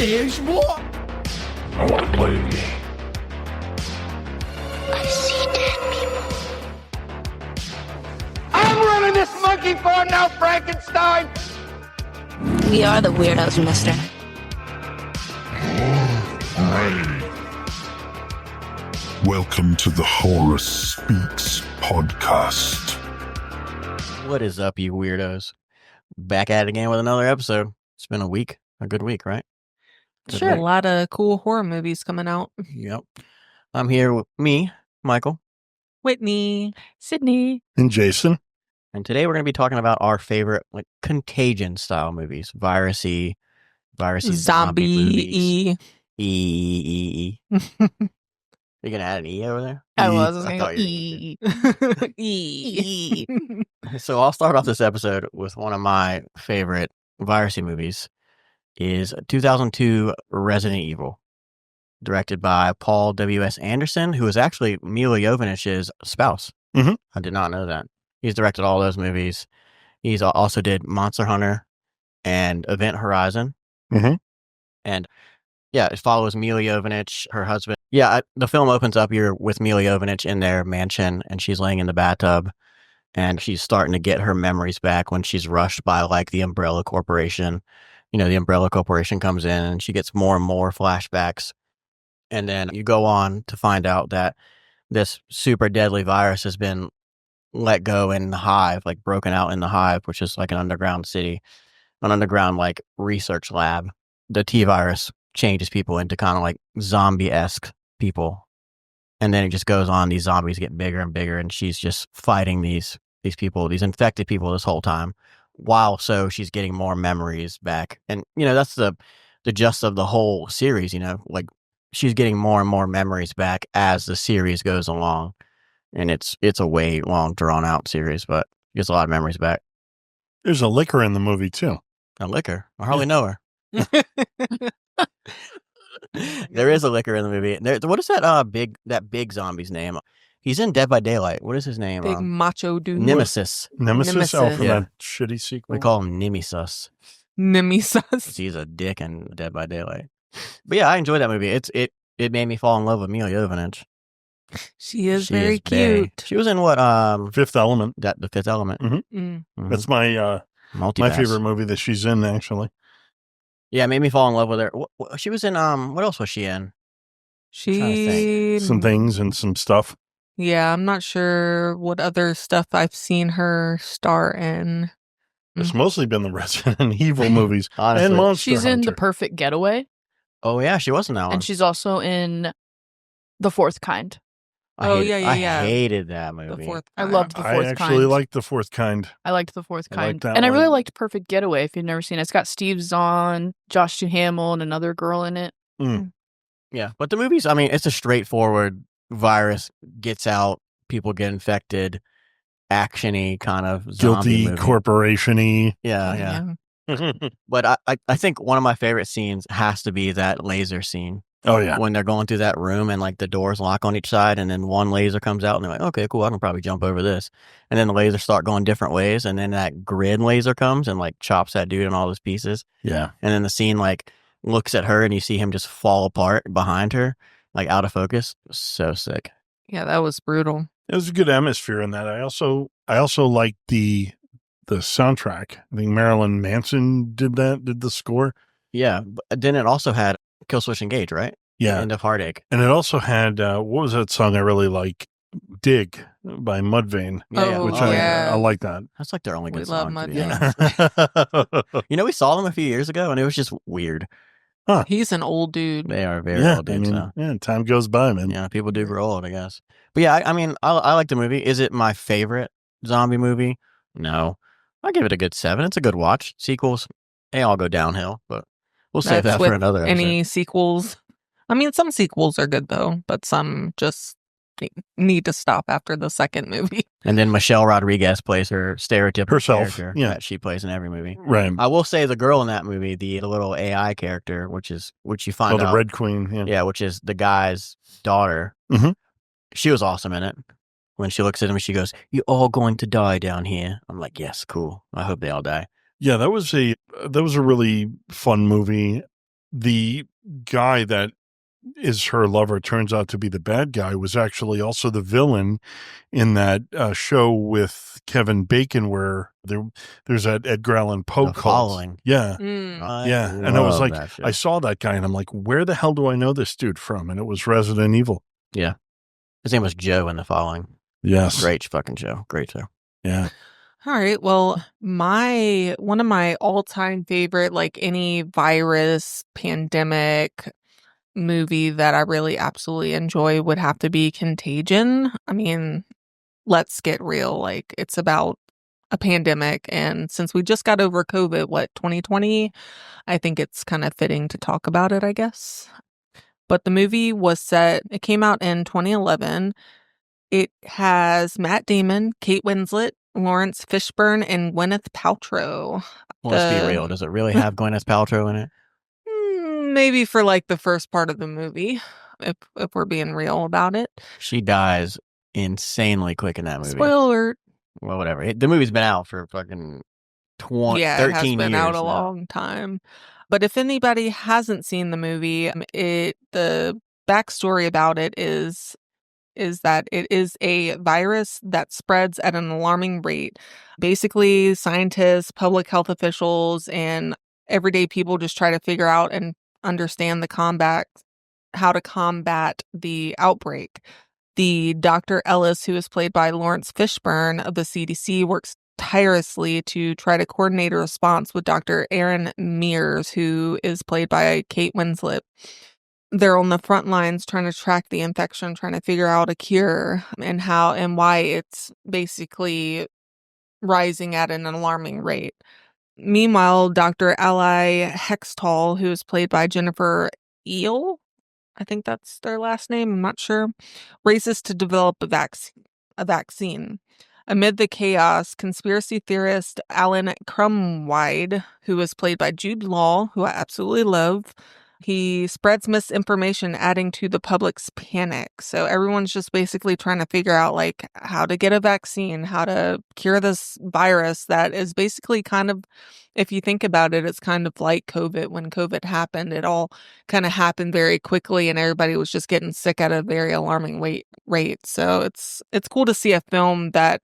says what? I want to play a game. I see dead people. I'm running this monkey farm now, Frankenstein! We are the weirdos, mister. Welcome to the Horror Speaks podcast. What is up, you weirdos? Back at it again with another episode. It's been a good week, right? Sure, a lot of cool horror movies coming out. Yep. I'm here with me, Michael. Whitney, Sydney, And Jason. And today we're going to be talking about our favorite contagion-style movies. Virusy zombie movies. You going to add an E over there? I was I going thought to you go E. So I'll start off this episode with one of my favorite virusy movies. Is 2002 Resident Evil, directed by Paul W.S. Anderson, who is actually Mila Jovovich's spouse. Mhm. I did not know that. He's directed all those movies. He's also did Monster Hunter and Event Horizon. Mhm. And yeah, it follows Mila Jovovich, her husband. Yeah, the film opens up here with Mila Jovovich in their mansion, and she's laying in the bathtub, and she's starting to get her memories back when she's rushed by the Umbrella Corporation. You know, the Umbrella Corporation comes in and she gets more and more flashbacks. And then you go on to find out that this super deadly virus has been let go in the Hive, broken out in the Hive, which is an underground city, an underground research lab. The T-virus changes people into kind of zombie-esque people. And then it just goes on. These zombies get bigger and bigger, and she's just fighting these people, these infected people this whole time. While she's getting more memories back. And, that's the gist of the whole series, she's getting more and more memories back as the series goes along. And it's a way long, drawn out series, but gets a lot of memories back. There's a liquor in the movie, too. A liquor? I hardly know her. There is a liquor in the movie. What is that big zombie's name? He's in Dead by Daylight. What is his name? Big macho dude. Nemesis. Nemesis? Oh, from Yeah. that shitty sequel. We call him Nemesis. Nemesis. He's a dick in Dead by Daylight. But yeah, I enjoyed that movie. It made me fall in love with Mila Jovovich. She is very cute. She was in what? Fifth Element. The Fifth Element. Mm. Mhm. That's my Multipass. favorite movie that she's in, actually. Yeah, it made me fall in love with her. She was in what else was she in? She. Some things and some stuff. Yeah, I'm not sure what other stuff I've seen her star in. It's mostly been the Resident Evil movies. Honestly. And Monster She's in Hunter. The Perfect Getaway, Oh yeah, she was in that one. and she's also in The Fourth Kind. Oh, hated- yeah. I hated that movie. The fourth. I Kind. loved The Fourth I Kind. actually liked The Fourth Kind. I liked The Fourth I like Kind. that And I really one. liked Perfect Getaway, if you've never seen it. It's got Steve Zahn, Josh Duhamel, and another girl in it. Yeah, but the movies, it's a straightforward virus gets out, people get infected, action-y kind of zombie Guilty movie. corporation-y. Yeah. But I think one of my favorite scenes has to be that laser scene. Oh, yeah. When they're going through that room and the doors lock on each side and then one laser comes out and they're like, okay, cool, I can probably jump over this. And then the lasers start going different ways and then that grid laser comes and chops that dude in all his pieces. Yeah. And then the scene looks at her and you see him just fall apart behind her, out of focus. So sick. Yeah, that was brutal. It was a good atmosphere in that. I also liked the soundtrack. I think Marilyn Manson did the score. Yeah. But then it also had Kill Switch Engage, right? Yeah. End of Heartache. And it also had, what was that song I really like? Dig by Mudvayne. Yeah, Oh, Which yeah. I like that. That's their only We good love song. to be Mudvayne. honest. We saw them a few years ago and it was just weird. He's an old dude. They are very Yeah, old dudes now. time goes by, man. Yeah, people do grow old, I guess. But yeah, I like the movie. Is it my favorite zombie movie? No. I give it a good 7. It's a good watch. Sequels, they all go downhill, but we'll save That's that for with another episode. Any sequels? Some sequels are good though, but some just need to stop after the second movie. And then Michelle Rodriguez plays her stereotypical Herself, character yeah. that she plays in every movie. Right. I will say the girl in that movie, the little AI character, which you find The out, Red Queen. Yeah. yeah, which is the guy's daughter. Mhm. She was awesome in it. When she looks at him, she goes, "You're all going to die down here." I'm like, "Yes, cool. I hope they all die." Yeah, that was a really fun movie. the guy that is her lover turns out to be the bad guy was actually also the villain in that show with Kevin Bacon where there's that Edgar Allan Poe The cult. Following. Yeah. I Yeah. And I was love like, that show. I saw that guy and I'm like, where the hell do I know this dude from? And it was Resident Evil. Yeah. His name was Joe in The Following. Yes. Great fucking show. Great show. Yeah. All right. Well, one of my all-time favorite, like any virus pandemic movie that I really absolutely enjoy would have to be Contagion. I mean, let's get real. Like, it's about a pandemic, and since we just got over COVID, 2020, I think it's kind of fitting to talk about it, I guess. But the movie it came out in 2011. It has Matt Damon, Kate Winslet, Lawrence Fishburne, and Gwyneth Paltrow. Well, let's be real. Does it really have Gwyneth Paltrow in it? Maybe for like the first part of the movie, if we're being real about it. She dies insanely quick in that movie. Spoiler alert. Well, whatever. The movie's been out for fucking 13 Yeah, it has been years out a now. long time. But if anybody hasn't seen the movie, the backstory about it is that it is a virus that spreads at an alarming rate. Basically, scientists, public health officials, and everyday people just try to figure out and understand how to combat the outbreak. The Dr. Ellis, who is played by Lawrence Fishburne of the CDC, works tirelessly to try to coordinate a response with Dr. Aaron Mears, who is played by Kate Winslet. They're on the front lines trying to track the infection, trying to figure out a cure and how and why it's basically rising at an alarming rate. Meanwhile, Dr. Ally Hextall, who is played by Jennifer Eel, I think that's their last name, I'm not sure, races to develop a vaccine. Amid the chaos, conspiracy theorist Alan Crumwide, who is played by Jude Law, who I absolutely love, he spreads misinformation, adding to the public's panic. So everyone's just basically trying to figure out like how to get a vaccine, how to cure this virus that is basically kind of, if you think about it, it's kind of like COVID. When COVID happened, it all kind of happened very quickly and everybody was just getting sick at a very alarming rate. So it's cool to see a film that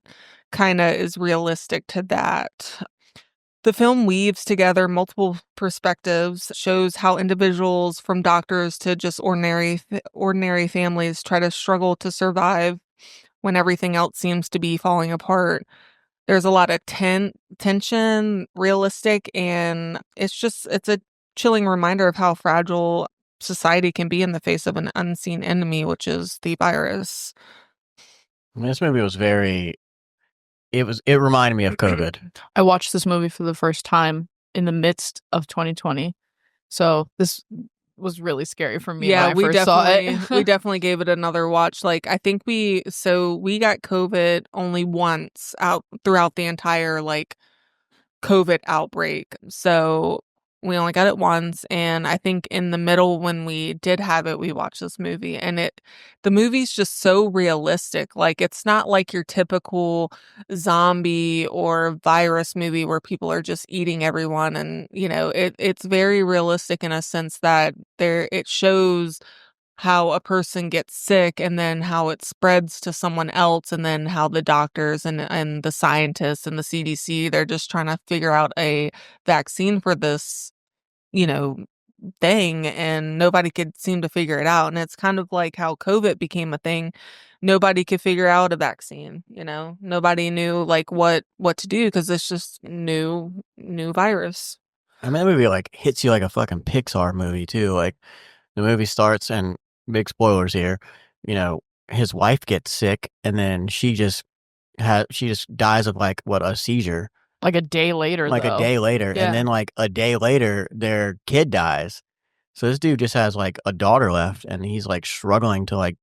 kind of is realistic to that. The film weaves together multiple perspectives, shows how individuals from doctors to just ordinary families try to struggle to survive when everything else seems to be falling apart. There's a lot of tension, realistic, and it's a chilling reminder of how fragile society can be in the face of an unseen enemy, which is the virus. I mean, this movie was it reminded me of COVID. I watched this movie for the first time in the midst of 2020. So this was really scary for me when I first saw it. We definitely gave it another watch. Like, I think we got COVID only once out throughout the entire like COVID outbreak. So we only got it once, and I think in the middle when we did have it, we watched this movie, and the movie's just so realistic. Like, it's not like your typical zombie or virus movie where people are just eating everyone, and it's very realistic in a sense that it shows how a person gets sick and then how it spreads to someone else, and then how the doctors and the scientists and the CDC, they're just trying to figure out a vaccine for this, thing, and nobody could seem to figure it out. And it's kind of like how COVID became a thing. Nobody could figure out a vaccine, nobody knew like what to do because it's just new virus. I mean, that movie like hits you like a fucking Pixar movie too. Like the movie starts, and big spoilers here, his wife gets sick, and then she just dies of like a seizure. Like a day later, a day later. Yeah. And then like a day later, their kid dies. So this dude just has like a daughter left, and he's like struggling to like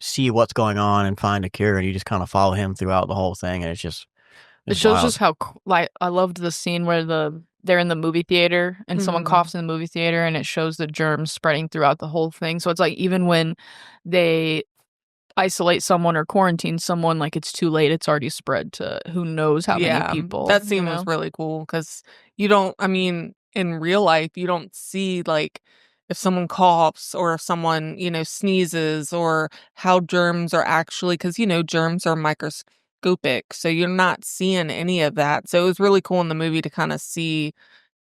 see what's going on and find a cure. And you just kind of follow him throughout the whole thing. And it shows wild. just how like I loved the scene where they're in the movie theater and someone coughs in the movie theater, and it shows the germs spreading throughout the whole thing. So it's like even when they isolate someone or quarantine someone, like it's too late, it's already spread to who knows how many people. That scene was really cool because in real life you don't see like if someone coughs or if someone, sneezes, or how germs are actually, because, germs are microscopic. So you're not seeing any of that. So it was really cool in the movie to kind of see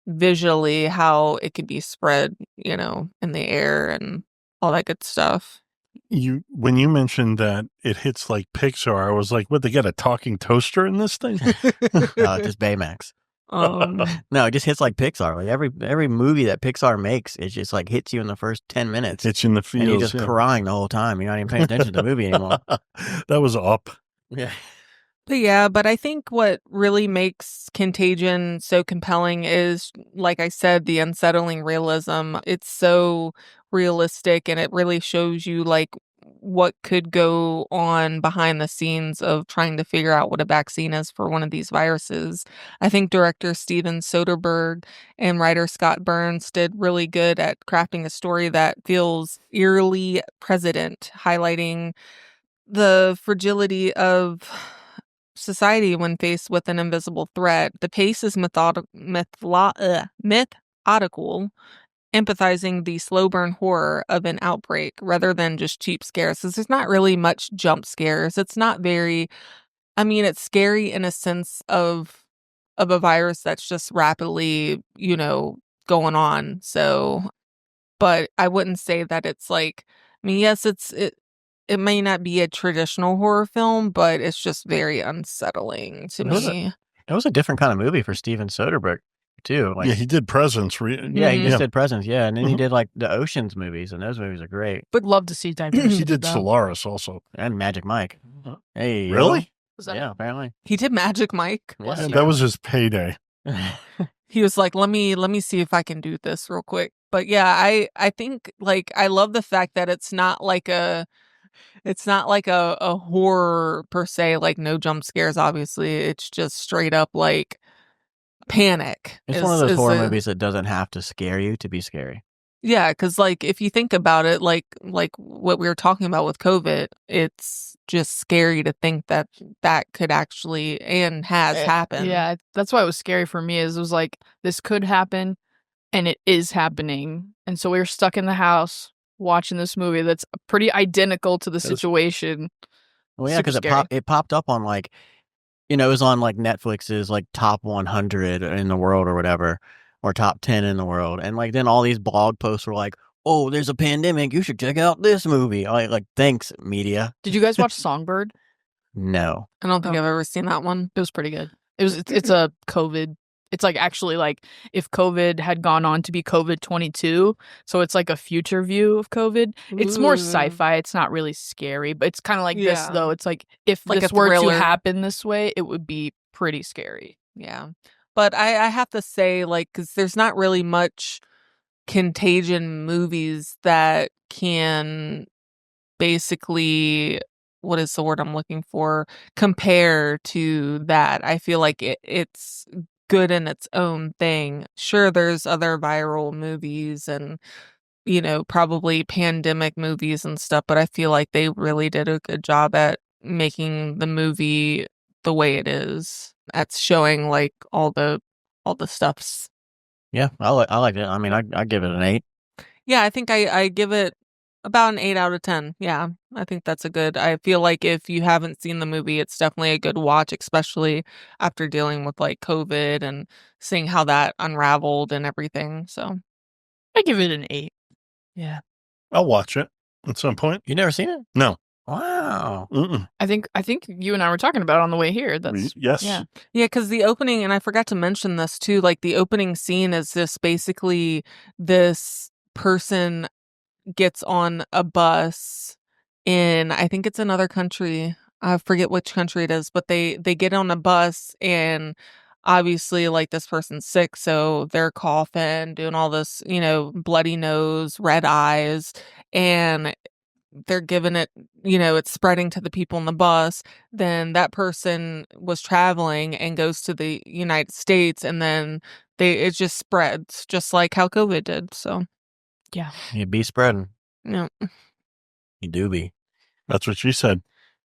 visually how it could be spread, in the air and all that good stuff. When you mentioned that it hits like Pixar, I was like, what, they got a talking toaster in this thing? Just Baymax. No, it just hits like Pixar. Like every movie that Pixar makes, it just like hits you in the first 10 minutes. Hits you in the feels. And you're just crying the whole time. You're not even paying attention to the movie anymore. That was Up. Yeah. But I think what really makes Contagion so compelling is, like I said, the unsettling realism. It's so realistic, and it really shows you like what could go on behind the scenes of trying to figure out what a vaccine is for one of these viruses. I think director Steven Soderbergh and writer Scott Burns did really good at crafting a story that feels eerily present, highlighting the fragility of society when faced with an invisible threat. The pace is methodical, empathizing the slow burn horror of an outbreak rather than just cheap scares. Because there's not really much jump scares. It's not very, it's scary in a sense of a virus that's just rapidly, going on. So, but I wouldn't say that it's like, yes, it may not be a traditional horror film, but it's just very unsettling to me. It was a different kind of movie for Steven Soderbergh, too. Like, yeah, he did Presence. Yeah, he just did Presence, yeah. And then he did, like, the Oceans movies, and those movies are great. But love to see diversity. He did Solaris also. And Magic Mike. Hey. Really? Yeah, apparently. He did Magic Mike. Yeah, that was his payday. He was like, let me see if I can do this real quick. But yeah, I think, like, I love the fact that it's not like a horror per se, like no jump scares, obviously. It's just straight up like panic. It's one of those horror movies that doesn't have to scare you to be scary. Yeah, because like if you think about it, like what we were talking about with COVID, it's just scary to think that could actually and has happened. Yeah, that's why it was scary for me. It was like, this could happen and it is happening. And so we were stuck in the house watching this movie that's pretty identical to the situation. Well, yeah, because it popped up on like, it was on like Netflix's like top 100 in the world or whatever, or top 10 in the world, and like then all these blog posts were like, "Oh, there's a pandemic. You should check out this movie." Like thanks, media. Did you guys watch Songbird? No, I don't think I've ever seen that one. It was pretty good. It's a COVID. It's like actually like if COVID had gone on to be COVID-22, so it's like a future view of COVID. It's more sci-fi. It's not really scary, but it's kind of like this though. It's like if like this were to happen this way, it would be pretty scary. Yeah, but I have to say, like, because there's not really much Contagion movies that can basically, what is the word I'm looking for, compare to that. I feel like it's good in its own thing. Sure, there's other viral movies and, probably pandemic movies and stuff, but I feel like they really did a good job at making the movie the way it is. At showing like all the stuffs. Yeah, I like it. I mean, I give it an 8. Yeah, I think I give it about an 8 out of 10. Yeah, I think that's a good. I feel like if you haven't seen the movie, it's definitely a good watch, especially after dealing with like COVID and seeing how that unraveled and everything. So I give it an 8. Yeah, I'll watch it at some point. You never seen it? No. Wow. Mm-mm. I think you and I were talking about it on the way here. That's yes. Yeah, because the opening, and I forgot to mention this too. Like the opening scene is just basically this person gets on a bus in, I think it's another country. I forget which country it is, but they get on a bus and obviously like this person's sick, so they're coughing, doing all this, bloody nose, red eyes, and they're giving it, it's spreading to the people in the bus. Then that person was traveling and goes to the United States, and then it just spreads just like how COVID did. So yeah, You be spreading. yeah. You do be. That's what she said.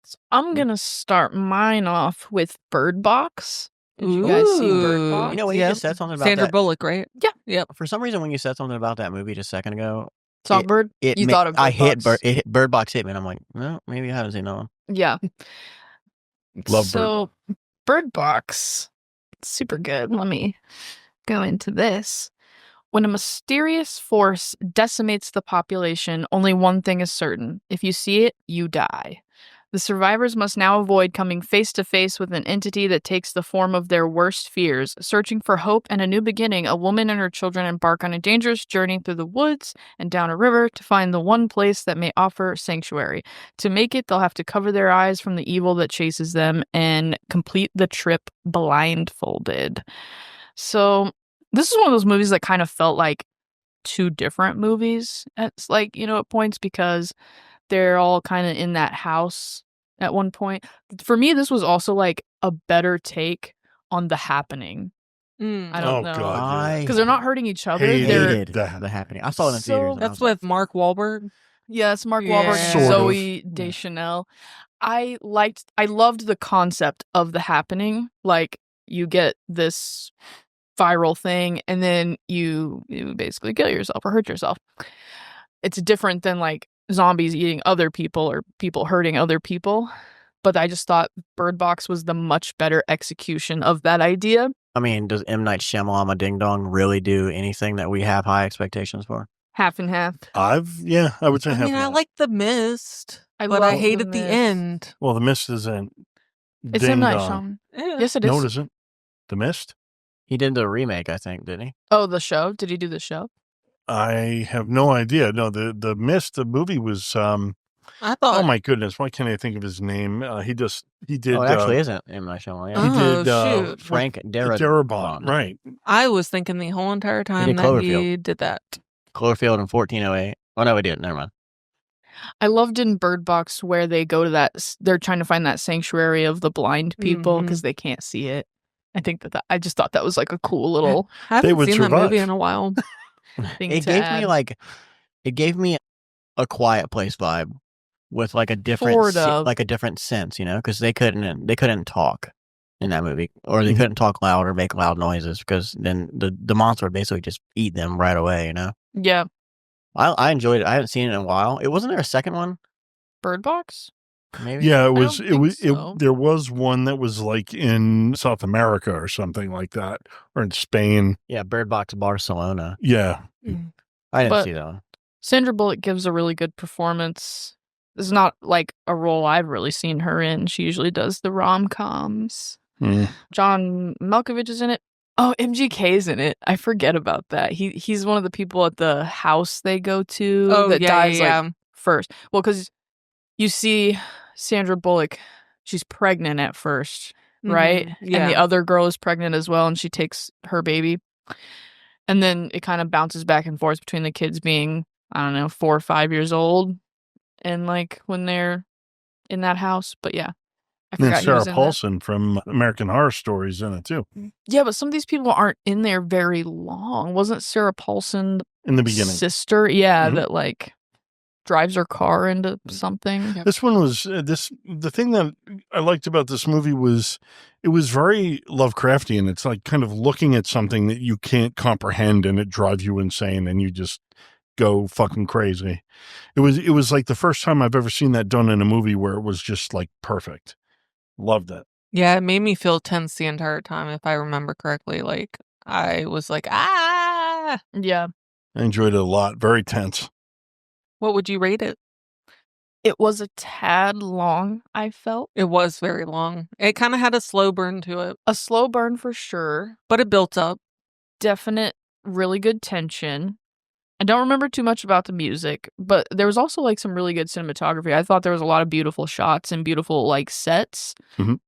So I'm gonna start mine off with Birdbox. Did you guys see Bird Ooh. Box? You know, when you Yep. just said something about Sandra that, Bullock, right? Yeah. Yep. for some reason, when you said something about that movie just a second ago, Songbird? You thought of I Bird hit Box? Bird Box hit me, and I'm like, no, maybe I haven't seen that one. Yeah. Love So, Bird Box. Super good. Let me go into this. When a mysterious force decimates the population, only one thing is certain. If you see it, you die. The survivors must now avoid coming face to face with an entity that takes the form of their worst fears. Searching for hope and a new beginning, a woman and her children embark on a dangerous journey through the woods and down a river to find the one place that may offer sanctuary. To make it, they'll have to cover their eyes from the evil that chases them and complete the trip blindfolded. So, this is one of those movies that kind of felt like two different movies at points, because they're all kind of in that house at one point. For me, this was also like a better take on The Happening. I don't know. God, Because they're not hurting each other. Hated They're it. The Happening. I saw it in So- theaters. and I That's was like, with Mark Wahlberg. Yeah, it's Mark Yeah. Wahlberg and Sort of. Zoe Deschanel. I loved the concept of The Happening. Like, you get this viral thing and then you basically kill yourself or hurt yourself. It's different than like zombies eating other people or people hurting other people. But I just thought Bird Box was the much better execution of that idea. I mean, does M. Night Shyamalan Ding Dong really do anything that we have high expectations for? Half and half. I would say I half. mean, I and like The Mist, I but I love hated The the Mist. end. Well, The Mist isn't. It's Ding M. Night Dong. Shyamalan. Yes, it is. No, it isn't. The Mist. He did the remake, I think, didn't he? Oh, the show? Did he do the show? I have no idea. No, the Mist. The movie was. I thought. Oh my goodness! Why can't I think of his name? He did. Oh, it actually isn't M. Night Shyamalan. Yeah. He Oh, did. shoot. Frank Darabont. Right. I was thinking the whole entire time did that he Cloverfield. did that. Cloverfield in 1408. Oh, no, we didn't. Never mind. I loved in Bird Box where they go to that, they're trying to find that sanctuary of the blind people because they can't see it. I think I just thought that was like a cool little I haven't would seen that movie survive. in a while. thing It to gave add. me it gave me a Quiet Place vibe with like a different, Sort of. like a different sense, you know, because they couldn't talk in that movie, or they couldn't talk loud or make loud noises, because then the monster would basically just eat them right away, you know. Yeah. I enjoyed it. I haven't seen it in a while. Wasn't there a second one? Bird Box? Maybe. Yeah, it don't was. think so. There was one that was like in South America or something like that, or in Spain. Yeah, Bird Box Barcelona. Yeah. I didn't But- see that one. Sandra Bullock gives a really good performance. This is not like a role I've really seen her in. She usually does the rom-coms. Mm. John Malkovich is in it. Oh, MGK's in it. I forget about that. He's one of the people at the house they go to that dies like first. Well, because you see Sandra Bullock, she's pregnant at first, right? Yeah. And the other girl is pregnant as well, and she takes her baby. And then it kind of bounces back and forth between the kids being, I don't know, 4 or 5 years old, and like when they're in that house. But yeah, I And forgot he Sarah was in that. Paulson from American Horror Stories in it too. Yeah, but some of these people aren't in there very long. Wasn't Sarah Paulson In the beginning. sister? Yeah, Mhm. that like drives her car into something. This one was the thing that I liked about this movie was it was very Lovecraftian. It's like kind of looking at something that you can't comprehend and it drives you insane and you just go fucking crazy. It was like the first time I've ever seen that done in a movie where it was just like perfect. Loved it. Yeah, it made me feel tense the entire time, if I remember correctly. Like, I was like, ah! Yeah. I enjoyed it a lot. Very tense. What would you rate it? It was a tad long, I felt. It was very long. It kind of had a slow burn to it, A slow burn for sure. but it built up. Definite, really good tension. I don't remember too much about the music, but there was also like some really good cinematography. I thought there was a lot of beautiful shots and beautiful like sets. Mhm.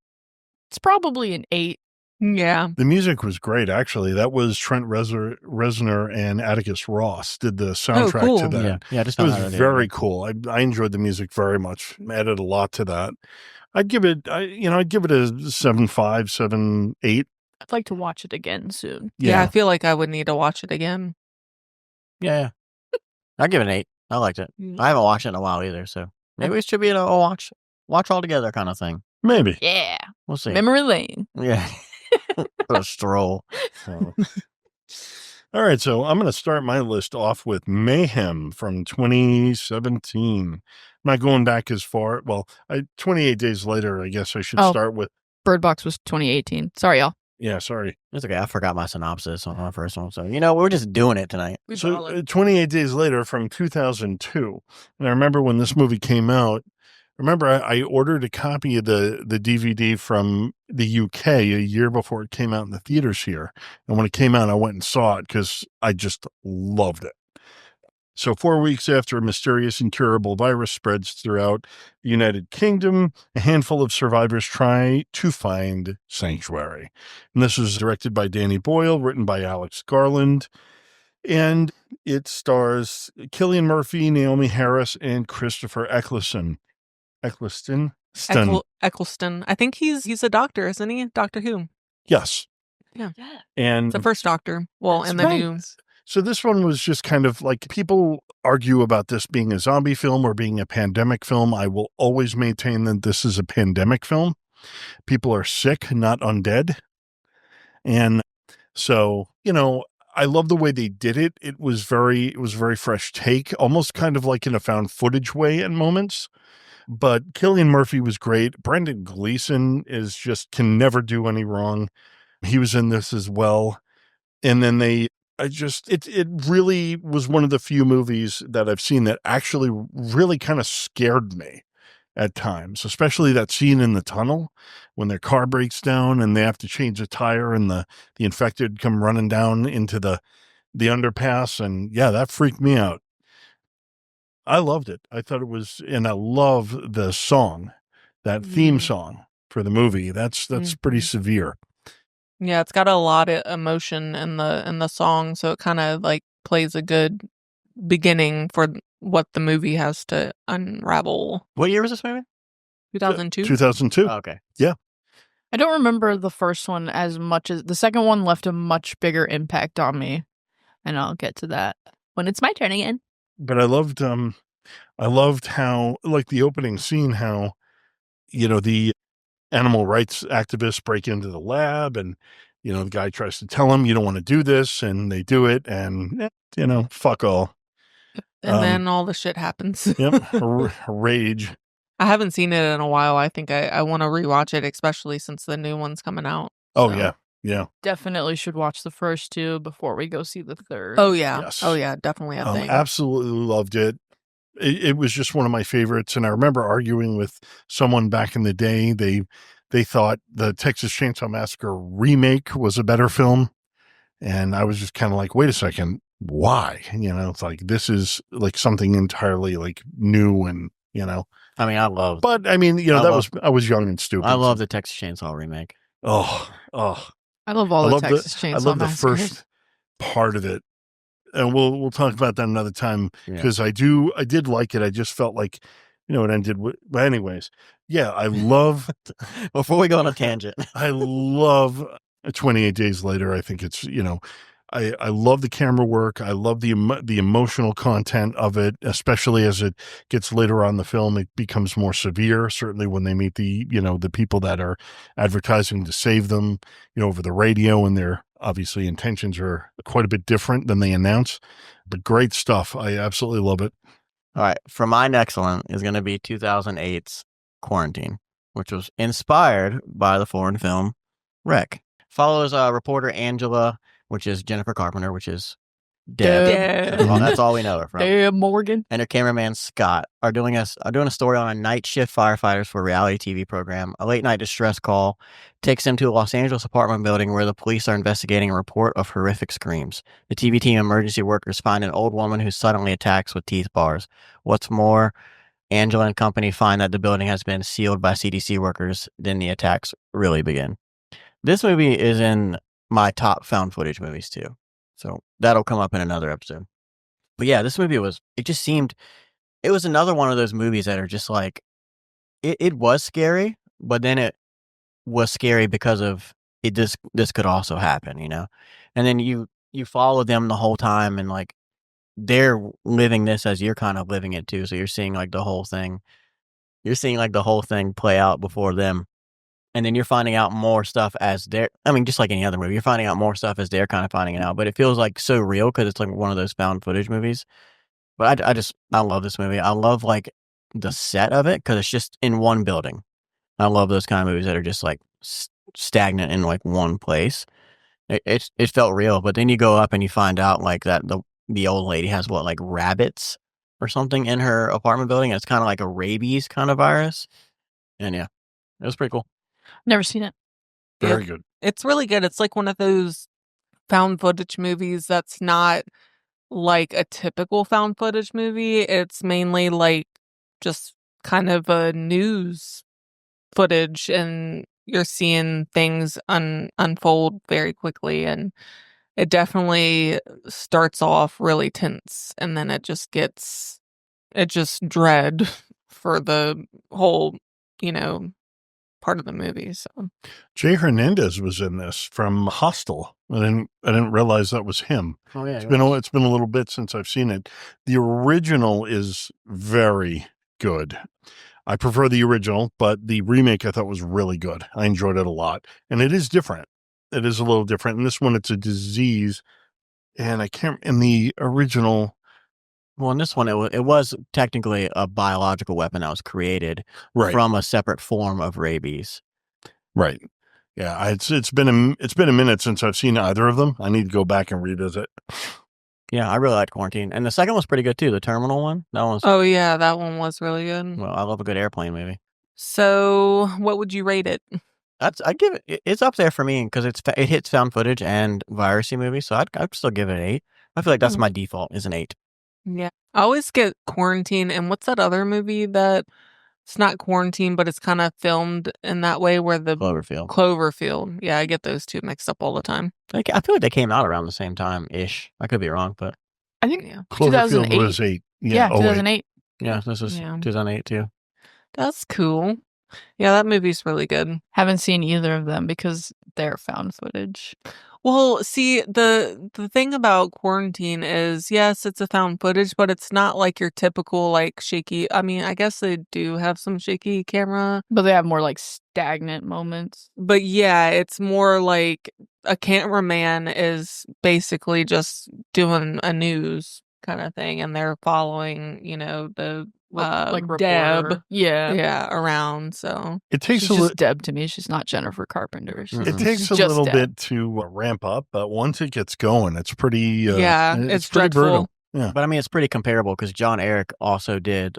It's probably an 8. Yeah. The music was great, actually. That was Trent Reznor and Atticus Ross did the soundtrack cool. to that. Yeah, I just It found was out that very cool. I enjoyed the music very much. Added a lot to that. I'd give it a 7.5, 7.8. I'd like to watch it again soon. Yeah, I feel like I would need to watch it again. Yeah. I'd give it an 8. I liked it. Mm. I haven't watched it in a while either, so maybe it should be a watch all together kind of thing. Maybe. Yeah. We'll see. Memory lane. Yeah. a stroll. So. All right, so I'm going to start my list off with Mayhem from 2017. I'm not going back as far. Well, 28 days later, I guess I should start with. Bird Box was 2018. Sorry, y'all. Yeah, sorry. It's okay. I forgot my synopsis on my first one. So, we're just doing it tonight. So 28 days later from 2002. And I remember when this movie came out, I ordered a copy of the DVD from the UK a year before it came out in the theaters here. And when it came out, I went and saw it because I just loved it. So 4 weeks after a mysterious incurable virus spreads throughout the United Kingdom, a handful of survivors try to find sanctuary. And this was directed by Danny Boyle, written by Alex Garland. And it stars Cillian Murphy, Naomi Harris, and Christopher Eccleston. Eccleston. I think he's a doctor, isn't he? Doctor Who. Yes. Yeah. And It's the first Doctor. Well, That's and the right. new. So this one was just kind of like, people argue about this being a zombie film or being a pandemic film. I will always maintain that this is a pandemic film. People are sick, not undead. And so, I love the way they did it. It was very fresh take, almost kind of like in a found footage way at moments. But Cillian Murphy was great. Brendan Gleeson can never do any wrong. He was in this as well. And then it really was one of the few movies that I've seen that actually really kind of scared me at times, especially that scene in the tunnel when their car breaks down and they have to change a tire and the infected come running down into the underpass. And yeah, that freaked me out. I loved it. I thought it was, and I love the song, that theme song for the movie. That's pretty severe. Yeah, it's got a lot of emotion in the song, so it kind of like plays a good beginning for what the movie has to unravel. What year was this movie? 2002. 2002. Oh, okay. Yeah. I don't remember the first one as much as the second one left a much bigger impact on me. And I'll get to that when it's my turn again. But I loved how, like, the opening scene, how, the animal rights activists break into the lab and, the guy tries to tell them, you don't want to do this, and they do it, and, fuck all. And then all the shit happens. Yep. Rage. I haven't seen it in a while. I think I want to rewatch it, especially since the new one's coming out. Oh, So. yeah. Yeah. Definitely should watch the first two before we go see the third. Oh, yeah. Yes. Oh, yeah. Definitely a thing. Absolutely loved it. It was just one of my favorites. And I remember arguing with someone back in the day. They thought the Texas Chainsaw Massacre remake was a better film. And I was just kind of like, wait a second, why? It's like, this is like something entirely like new and, I mean, I love. But I mean, I was young and stupid. I love the Texas Chainsaw remake. Oh. I love all the Texas Chainsaw I love the Massacres. first part of it. And we'll talk about that another time because I did like it. I just felt like, it ended with, but anyways, yeah, I love. Before we go on a tangent, I love 28 Days Later. I think it's, I love the camera work. I love the emotional content of it, especially as it gets later on in the film. It becomes more severe, certainly when they meet the people that are advertising to save them, over the radio, and their obviously intentions are quite a bit different than they announce. But great stuff. I absolutely love it. All right. For my next one is going to be 2008's Quarantine, which was inspired by the foreign film Wreck. Follows reporter Angela, which is Jennifer Carpenter, which is Deb. That's all we know her from. Damn, Morgan. And her cameraman Scott are doing a story on a night shift firefighters for a reality TV program. A late night distress call takes them to a Los Angeles apartment building where the police are investigating a report of horrific screams. The TV team emergency workers find an old woman who suddenly attacks with teeth bars. What's more, Angela and company find that the building has been sealed by CDC workers. Then the attacks really begin. This movie is in my top found footage movies too. So that'll come up in another episode. But yeah, this movie was another one of those movies that are just like, it was scary, but then it was scary because of it. This could also happen, and then you follow them the whole time, and like they're living this as you're kind of living it too. So you're seeing like the whole thing play out before them. and then you're finding out more stuff as they're, I mean, just like any other movie, you're finding out more stuff as they're kind of finding it out, but it feels like so real because it's like one of those found footage movies. But I love this movie. I love like the set of it because it's just in one building. I love those kind of movies that are just like stagnant in like one place. It felt real, but then you go up and you find out like that the old lady has what, like rabbits or something in her apartment building. And it's kind of like a rabies kind of virus. And yeah, it was pretty cool. Never seen it. Very good. It's really good. It's like one of those found footage movies that's not like a typical found footage movie. It's mainly like just kind of a news footage, and you're seeing things unfold very quickly, and it definitely starts off really tense, and then it just dread for the whole, part of the movie. So Jay Hernandez was in this from Hostel. I didn't realize that was him. Oh yeah, It's been a little bit since I've seen it. The original is very good. I prefer the original, but the remake I thought was really good. I enjoyed it a lot, and it is different. It is a little different. In this one, it's a disease, and I can't. In the original, well, in this one, it was technically a biological weapon that was created right, from a separate form of rabies. right. Yeah, it's been a minute since I've seen either of them. I need to go back and revisit. Yeah, I really liked Quarantine, and the second one's pretty good too. The Terminal one, that one's oh yeah, that one was really good. well. I love a good airplane movie. So what would you rate it? I give it's up there for me because it hits found footage and virusy movies, so I'd still give it an 8. I feel like that's my default is an 8. Yeah, I always get Quarantine, and what's that other movie that it's not Quarantine, but it's kind of filmed in that way where the Cloverfield. Yeah, I get those two mixed up all the time. I feel like they came out around the same time ish. I could be wrong, but I think Cloverfield 2008. was 8. Yeah, 2008. yeah, this was 2008 too. That's cool. Yeah, that movie's really good. Haven't seen either of them because they're found footage. Well, see, the thing about Quarantine is, yes, it's a found footage, but it's not like your typical like shaky. I mean, I guess they do have some shaky camera, But they have more like stagnant moments. but yeah, it's more like a cameraman is basically just doing a news kind of thing, and they're following, the Like Deb, reporter. Yeah. around. So It takes She's a little. just Deb to me. She's not Jennifer Carpenter. She's, It takes she's a just little Deb. bit to ramp up, but once it gets going, it's pretty. yeah, it's pretty dreadful. brutal. Yeah, But I mean, it's pretty comparable because John Eric also did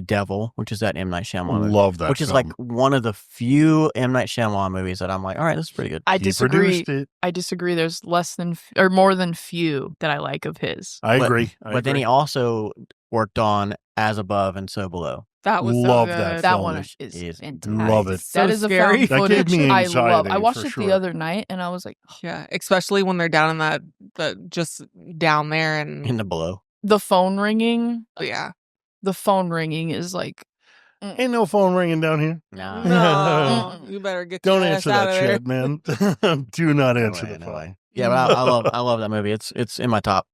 Devil, which is that M. Night Shyamalan movie, love that. which is film. like one of the few M. Night Shyamalan movies that I'm like, all right, this is pretty good. I He disagree. produced it. I disagree. There's less than or more than few that I like of his. I But- agree. But then he also worked on As Above and So Below. That was Love so that good. That film one is- is fantastic. Love it. That So is a scary. found That gave footage me I love. I anxiety, watched for it sure. the other night and I was like, oh, Yeah, especially when they're down in that just down there and In the Below. the phone ringing. yeah. The phone ringing is like, Ain't no phone ringing down here. Nah. No, you better get Don't your answer ass out that of there. shit, man. Do not answer the phone. Anyway. Yeah, but I love that movie. It's in my top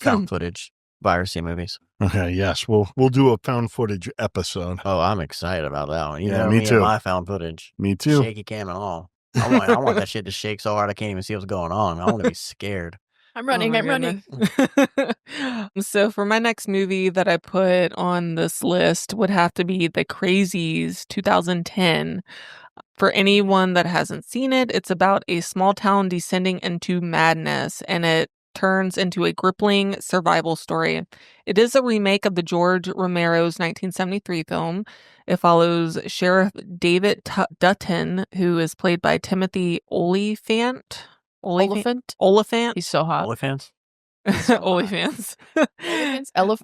found footage virusy movies. Okay, yes, we'll do a found footage episode. Oh, I'm excited about that one. You Yeah, know me me too. and my found footage. Me too. Shaky cam and all. I want that shit to shake so hard I can't even see what's going on. I want to be scared. I'm Oh running, my I'm running. goodness. So for my next movie that I put on this list would have to be The Crazies 2010. For anyone that hasn't seen it, it's about a small town descending into madness, and it turns into a gripping survival story. It is a remake of the George Romero's 1973 film. It follows Sheriff David Dutton, who is played by Timothy Oliphant. Oliphant? He's so hot. OnlyFans? Oliphants.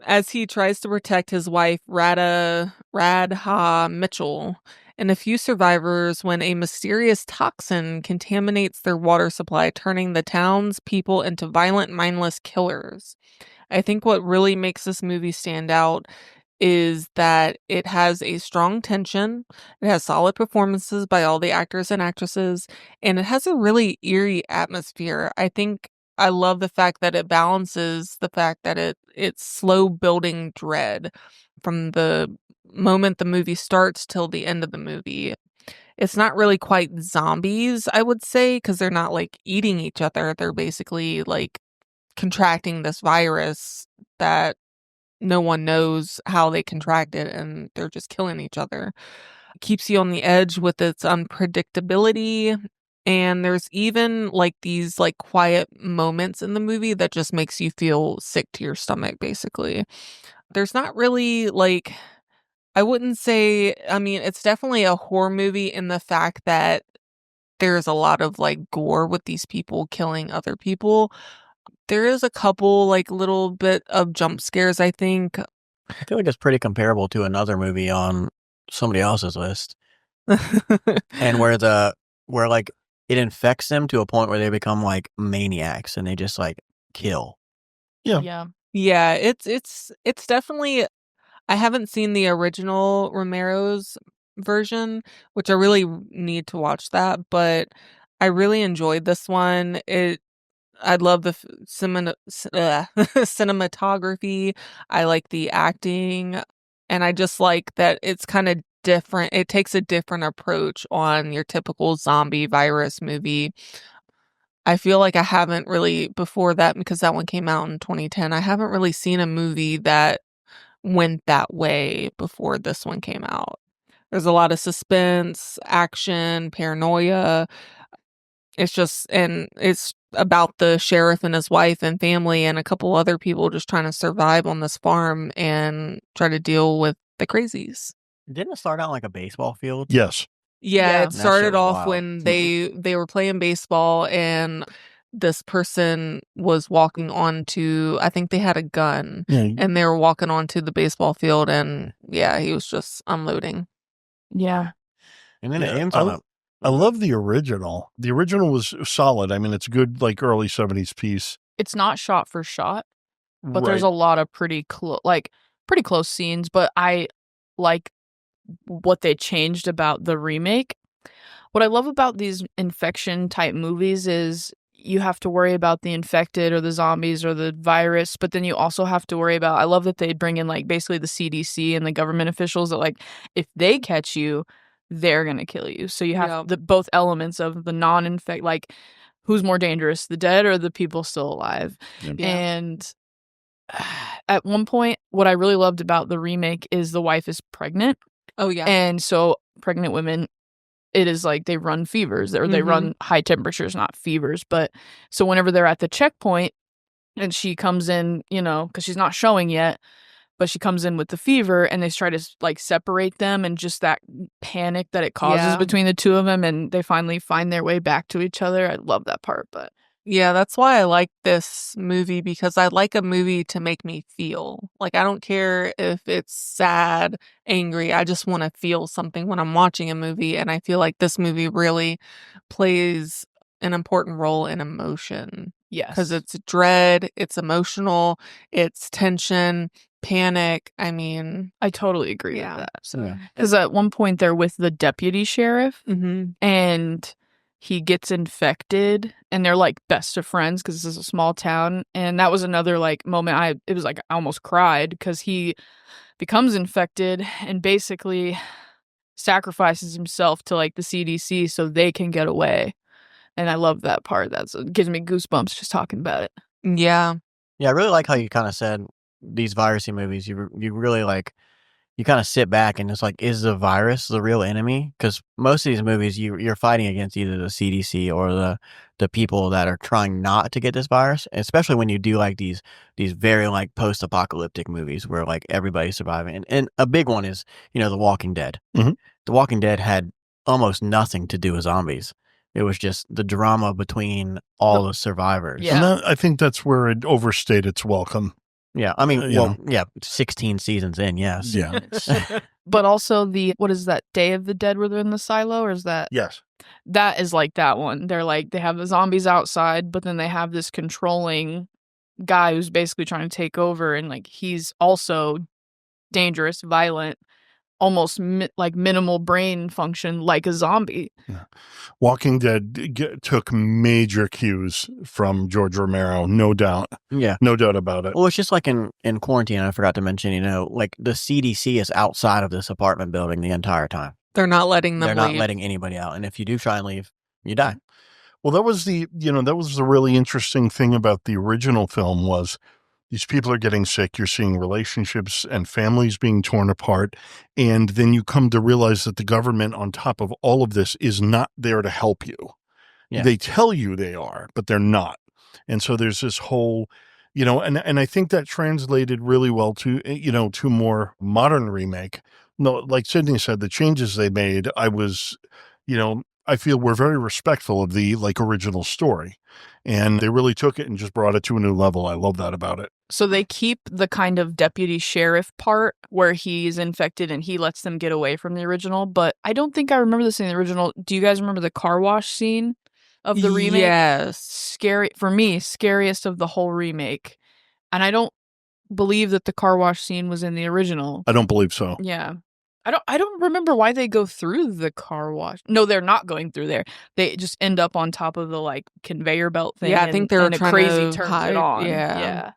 As he tries to protect his wife, Radha Mitchell, and a few survivors when a mysterious toxin contaminates their water supply, turning the town's people into violent, mindless killers. I think what really makes this movie stand out is that it has a strong tension, it has solid performances by all the actors and actresses, and it has a really eerie atmosphere. I think I love the fact that it balances the fact that it's slow building dread from the moment the movie starts till the end of the movie. it's not really quite zombies, I would say, because they're not like eating each other. They're basically like contracting this virus that no one knows how they contracted, and they're just killing each other. Keeps you on the edge with its unpredictability. And there's even like these like quiet moments in the movie that just makes you feel sick to your stomach, basically. There's not really like, I wouldn't say, I mean, it's definitely a horror movie in the fact that there's a lot of like gore with these people killing other people. There is a couple like little bit of jump scares, I think. I feel like it's pretty comparable to another movie on somebody else's list, and where like it infects them to a point where they become like maniacs and they just like kill. Yeah. Yeah, it's definitely, I haven't seen the original Romero's version, which I really need to watch that, but I really enjoyed this one. I love the cinematography. I like the acting, and I just like that it's kind of different. It takes a different approach on your typical zombie virus movie. I feel like I haven't really, before that, because that one came out in 2010, I haven't really seen a movie that went that way before this one came out. There's a lot of suspense, action, paranoia. And it's about the sheriff and his wife and family and a couple other people just trying to survive on this farm and try to deal with the crazies. Didn't it start out like a baseball field? Yes. Yeah, Yeah. it That shit started was off wild. when they were playing baseball, and this person was walking onto, I think they had a gun, Yeah. and they were walking onto the baseball field, and yeah, he was just unloading. Yeah. And then Yeah, it ends on a. I love the original. The original was solid. I mean, it's a good, like, early 70s piece. It's not shot for shot, but Right. there's a lot of pretty close scenes, but I like what they changed about the remake. What I love about these infection type movies is you have to worry about the infected or the zombies or the virus, but then you also have to worry about, I love that they bring in like basically the CDC and the government officials that like if they catch you, they're going to kill you. So you have Yep. the both elements of the non-infect, like who's more dangerous, the dead or the people still alive. Yep. Yeah. And at one point, what I really loved about the remake is the wife is pregnant. Oh yeah. And so pregnant women, it is like they run fevers or they run high temperatures, not fevers. But so whenever they're at the checkpoint and she comes in, you know, because she's not showing yet, but she comes in with the fever and they try to like separate them, and just that panic that it causes Yeah. between the two of them, and they finally find their way back to each other. I love that part. But Yeah, that's why I like this movie, because I like a movie to make me feel. Like, I don't care if it's sad, angry. I just want to feel something when I'm watching a movie. And I feel like this movie really plays an important role in emotion, yes, because it's dread, it's emotional, it's tension, panic. I mean, I totally agree Yeah. with that. So Yeah. because at one point they're with the deputy sheriff and he gets infected and they're like best of friends because this is a small town. And that was another like moment it was like I almost cried because he becomes infected and basically sacrifices himself to like the CDC so they can get away. And I love that part. It gives me goosebumps just talking about it. yeah. Yeah, I really like how you kind of said these virusy movies. You really like, you kind of sit back and it's like, is the virus the real enemy? Because most of these movies, you're fighting against either the CDC or the people that are trying not to get this virus. Especially when you do like these very like post-apocalyptic movies where like everybody's surviving. And a big one is, you know, The Walking Dead. Mhm. The Walking Dead had almost nothing to do with zombies. It was just the drama between all the survivors. Yeah. And I think that's where it overstayed its welcome. Yeah, I mean, You know. yeah, 16 seasons in, yes. Yeah. But also what is that, Day of the Dead where they're in the silo, or is that? Yes. That is like that one. They're like, they have the zombies outside, but then they have this controlling guy who's basically trying to take over, and like he's also dangerous, violent, almost like minimal brain function like a zombie. Walking Dead took major cues from George Romero, no doubt. Yeah. No doubt about it. Well, it's just like in Quarantine, I forgot to mention, you know, like the CDC is outside of this apartment building the entire time. They're not letting them They're leave. not letting anybody out. And if you do try and leave, you die. Well, that was the really interesting thing about the original film was these people are getting sick. You're seeing relationships and families being torn apart. And then you come to realize that the government on top of all of this is not there to help you. Yeah. They tell you they are, but they're not. And so there's this whole, and I think that translated really well to, to more modern remake. No, like Sydney said, the changes they made, I feel were very respectful of the original story, and they really took it and just brought it to a new level. I love that about it. So they keep the kind of deputy sheriff part where he's infected and he lets them get away from the original, but I don't think I remember this in the original. Do you guys remember the car wash scene of the remake? Yes. Scary for me, scariest of the whole remake. And I don't believe that the car wash scene was in the original. I don't believe so. Yeah. I don't remember why they go through the car wash. No, they're not going through there. They just end up on top of the conveyor belt thing. Yeah, I think they were and trying crazy to turns hide. it on. Yeah.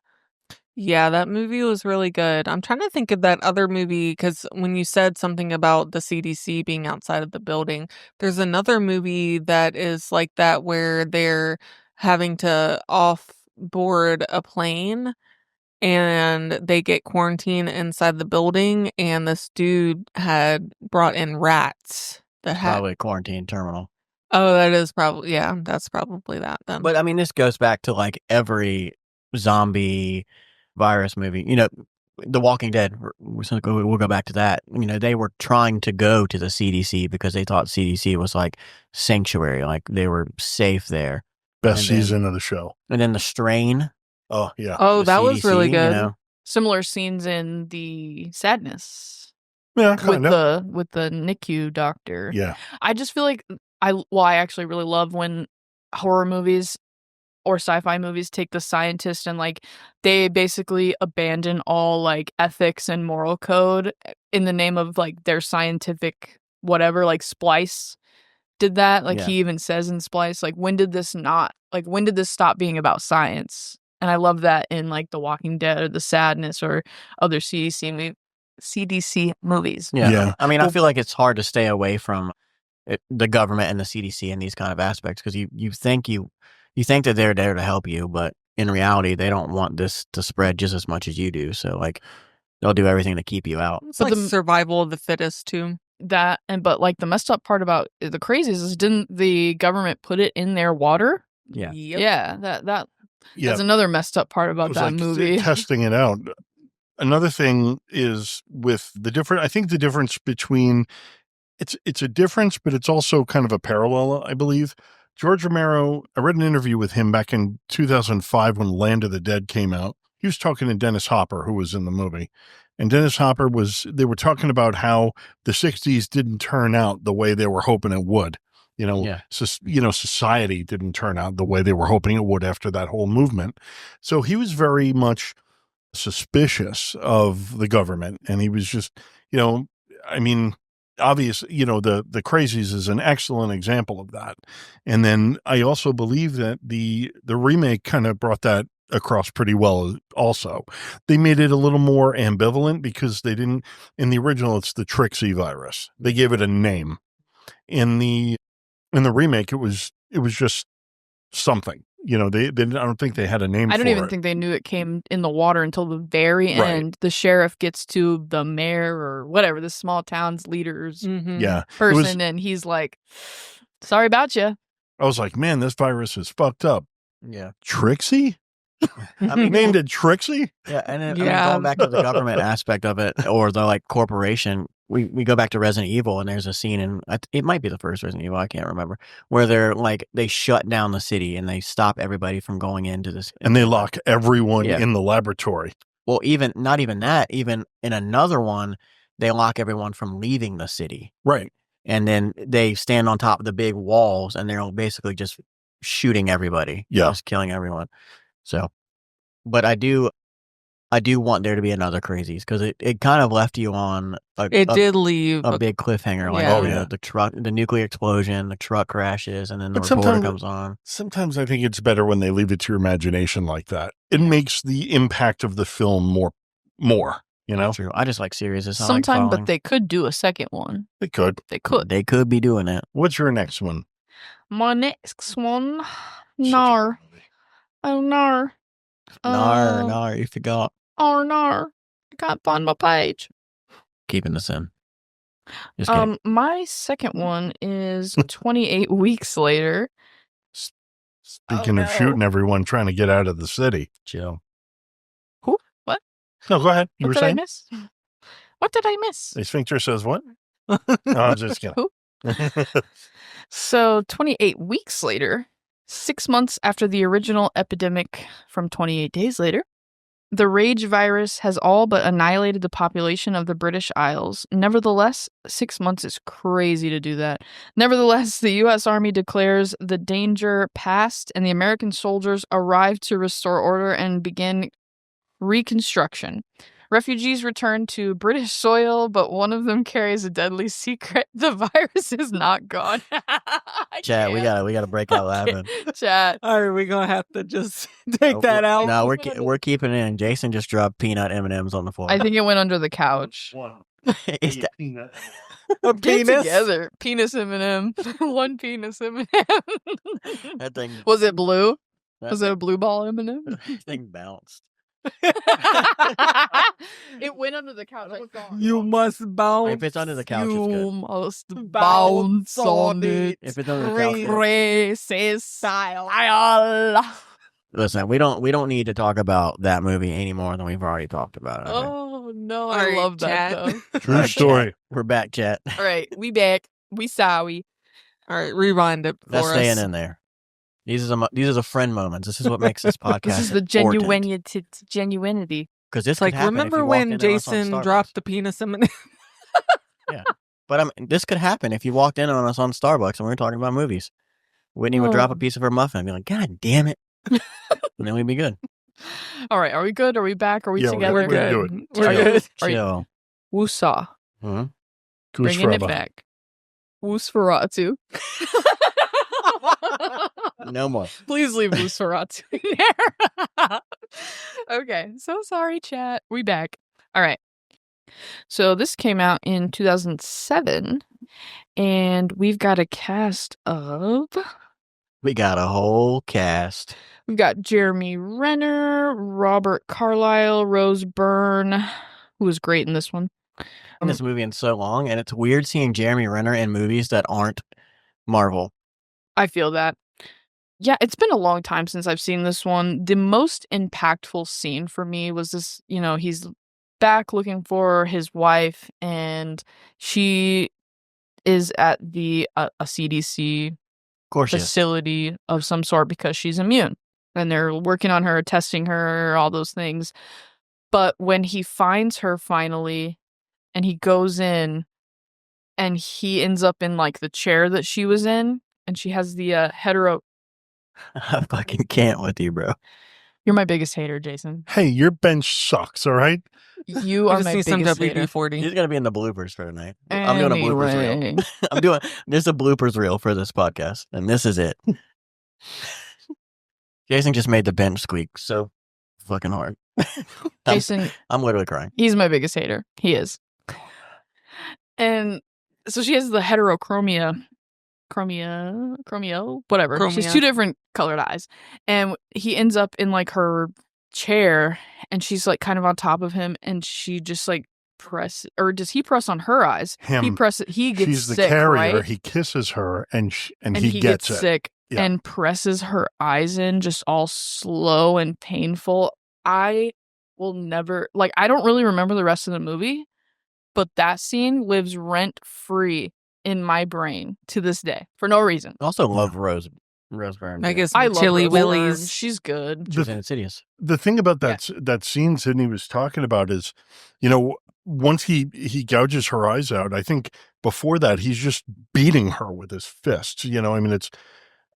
Yeah, that movie was really good. I'm trying to think of that other movie because when you said something about the CDC being outside of the building, there's another movie that is like that where they're having to off-board a plane and they get quarantined inside the building, and this dude had brought in rats that had... Probably Quarantine Terminal. Oh, that is probably... Yeah, that's probably that then. But I mean, this goes back to every zombie virus movie. The Walking Dead, we'll go back to that. They were trying to go to the CDC because they thought CDC was sanctuary, they were safe there. Best season of the show. And then The Strain. Oh, yeah. Oh, that CDC, was really good. Similar scenes in The Sadness. Yeah, kind of. With the NICU doctor. Yeah. I just feel like I actually really love when horror movies or sci-fi movies take the scientist and they basically abandon all ethics and moral code in the name of their scientific whatever. Splice did that. He even says in Splice, when did this stop being about science? And I love that in The Walking Dead or The Sadness or other CDC movies. Yeah. I mean, I feel like it's hard to stay away from the government and the CDC in these kind of aspects because you think that they're there to help you, but in reality, they don't want this to spread just as much as you do. So they'll do everything to keep you out. It's the survival of the fittest too. But the messed up part about the crazies is didn't the government put it in their water? Yeah. Yep. Yeah. That's another messed up part about that movie. Testing it out. Another thing is with I think the difference between it's a difference, but it's also kind of a parallel, I believe. George Romero, I read an interview with him back in 2005 when Land of the Dead came out. He was talking to Dennis Hopper, who was in the movie. And Dennis Hopper they were talking about how the 60s didn't turn out the way they were hoping it would. Society didn't turn out the way they were hoping it would after that whole movement. So he was very much suspicious of the government. And he was just, obvious, the Crazies is an excellent example of that. And then I also believe that the remake kind of brought that across pretty well also. They made it a little more ambivalent because they didn't, in the original, it's the Trixie virus. They gave it a name. In the remake, it was just something. They I don't think they had a name for it. I don't even think they knew it came in the water until the very end. Right. The sheriff gets to the mayor or whatever, the small town's leader's person, and he's like, sorry about you. I was like, man, this virus is fucked up. Yeah. Trixie? Named it Trixie? Yeah, and then, going back to the government aspect of it, or the corporation, we go back to Resident Evil, and there's a scene in it might be the first Resident Evil, I can't remember, where they're they shut down the city and they stop everybody from going into this, and they lock everyone in the laboratory. Well, not even that, even in another one, they lock everyone from leaving the city, right? And then they stand on top of the big walls, and they're basically just shooting everybody, just killing everyone. So, but I do want there to be another Crazies because it kind of left you on did leave a big cliffhanger. The truck, the nuclear explosion, the truck crashes, and then the reporter comes on. Sometimes I think it's better when they leave it to your imagination like that. It makes the impact of the film more. You know, True. I just like series. It's not Sometime, like but they could do a second one. they could. They could. They could be doing that. What's your next one? My next one. Such a Nar. good movie. Oh, nar. Nar, you forgot. Oh, nar. I can't find my page. Keeping this in. Just kidding. My second one is 28 weeks later. Speaking of shooting everyone trying to get out of the city. Chill. Who? What? No, go ahead. You What were did I saying? miss? What did I miss? The sphincter says what? No, I'm just kidding. Who? So 28 weeks later, 6 months after the original epidemic from 28 days later, the rage virus has all but annihilated the population of the British Isles. Nevertheless, 6 months is crazy to do that. Nevertheless, the U.S. Army declares the danger past, and the American soldiers arrive to restore order and begin reconstruction. Refugees return to British soil, but one of them carries a deadly secret. The virus is not gone. Chat, we gotta break out laughing. Chat. All right, we're gonna have to just take that out. No, we're keeping it in. Jason just dropped peanut M&Ms on the floor. I think it went under the couch. It's the- A Get penis. together. Penis M&M. One penis M&M. that thing. Was it blue? That Was it a blue ball M&M? thing bounced. It went under the couch. You must bounce. If it's under the couch, it's You good. must Bounce bounce on on it. If it's under the couch, it's good. Racist style. Listen, we don't need to talk about that movie any more than we've already talked about it. Oh no, All I right, love that chat. though. True story. We're back, chat. All right, we back. We sorry. All right, rewind it for That's us. staying in there. These are the friend moments. This is what makes this podcast. This is the genuinity. Because this It's like, could happen if remember you walked when in on us on Jason Starbucks. dropped the penis in the But this could happen if you walked in on us on Starbucks and we were talking about movies. Whitney would drop a piece of her muffin and be like, "God damn it," and then we'd be good. All right, are we good? Are we back? Are we Yeah, together? we're good. good. We're Chill. good. Are you- Chill. Woosah. Hmm? Bringing it Goose back. Woosferatu. No more. Please leave Woosferatu in there. Okay, so sorry, chat. We back. All right. So this came out in 2007, and we've got a cast of... We got a whole cast. We've got Jeremy Renner, Robert Carlyle, Rose Byrne, who was great in this one. In this movie in so long, and it's weird seeing Jeremy Renner in movies that aren't Marvel. I feel that. Yeah, it's been a long time since I've seen this one. The most impactful scene for me was this, he's back looking for his wife, and she is at a CDC Of course, yes. facility of some sort because she's immune. And they're working on her, testing her, all those things. But when he finds her finally, and he goes in, and he ends up in like the chair that she was in, and she has the hetero. I fucking can't with you, bro. You're my biggest hater, Jason. Hey, your bench sucks, all right? You We are just my need some biggest hater. WD-40. He's gonna be in the bloopers for tonight. I'm doing a bloopers reel. Anyway. There's a bloopers reel for this podcast, and this is it. Jason just made the bench squeak so fucking hard. Jason, I'm literally crying. he's my biggest hater. He is. And so she has the heterochromia, whatever. She has Chromia. 2 different colored eyes. And he ends up in like her chair, and she's like kind of on top of him, and she just like does he press on her eyes? Him. He gets She's the sick, carrier. right? He kisses her, and And he gets it. sick Yeah. and presses her eyes in just all slow and painful. I will never, I don't really remember the rest of the movie, but that scene lives rent free in my brain to this day for no reason. I also love Rose Byrne. I guess I love Chili Rose Byrne. Willies. She's good. she's in Insidious. The thing about that scene Sydney was talking about is, once he gouges her eyes out, I think before that he's just beating her with his fists.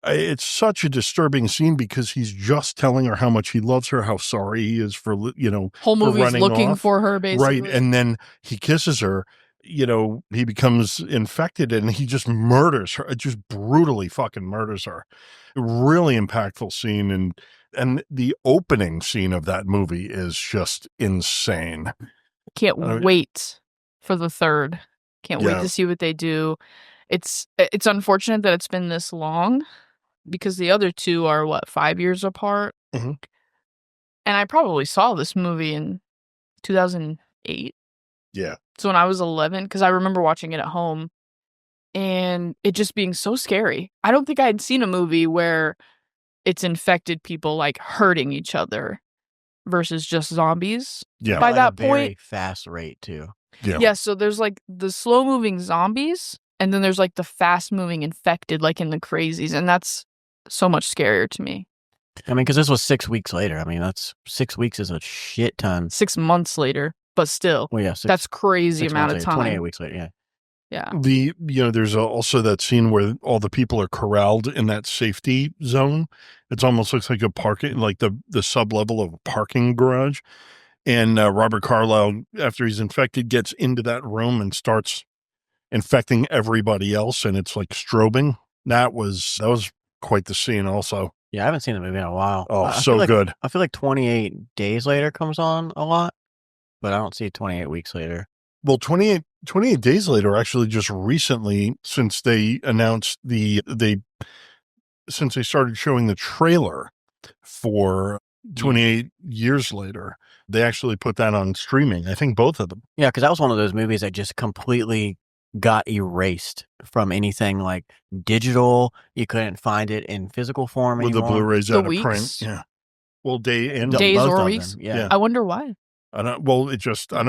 It's such a disturbing scene because he's just telling her how much he loves her, how sorry he is for Whole movie's running looking off. for her, basically. right, and then he kisses her. He becomes infected and he just murders her. Just brutally fucking murders her. Really impactful scene, and the opening scene of that movie is just insane. Can't wait for the third. Can't wait Yeah. to see what they do. It's unfortunate that it's been this long because the other two are 5 years apart. Mhm. And I probably saw this movie in 2008. Yeah. So when I was 11, because I remember watching it at home and it just being so scary. I don't think I had seen a movie where it's infected people like hurting each other versus just zombies. Yeah. By At that a very point, fast rate too. Yeah. so there's like the slow moving zombies, and then there's like the fast moving infected, like in the crazies, and that's so much scarier to me. I mean, because this was 6 weeks later. I mean, that's 6 weeks is a shit ton. 6 months later, but still, Well, yeah, that's crazy 6 amount of months later, 28 time. weeks later. Yeah. Yeah. There's also that scene where all the people are corralled in that safety zone. It almost looks like a parking, like the sub level of a parking garage. And Robert Carlyle, after he's infected, gets into that room and starts infecting everybody else, and it's like strobing. That was quite the scene also. Yeah, I haven't seen the movie in a while. Oh, I so feel like, good. I feel like 28 Days Later comes on a lot, but I don't see 28 Weeks Later. Well, 28 Days Later, actually, just recently, since they announced since they started showing the trailer for 28 Years Later, they actually put that on streaming. I think both of them. Yeah, because that was one of those movies that just completely got erased from anything like digital. You couldn't find it in physical form With anymore. the Blu-rays The out of print. weeks? Yeah. Well, days Days both or of weeks? them, yeah. Yeah. I wonder why. I don't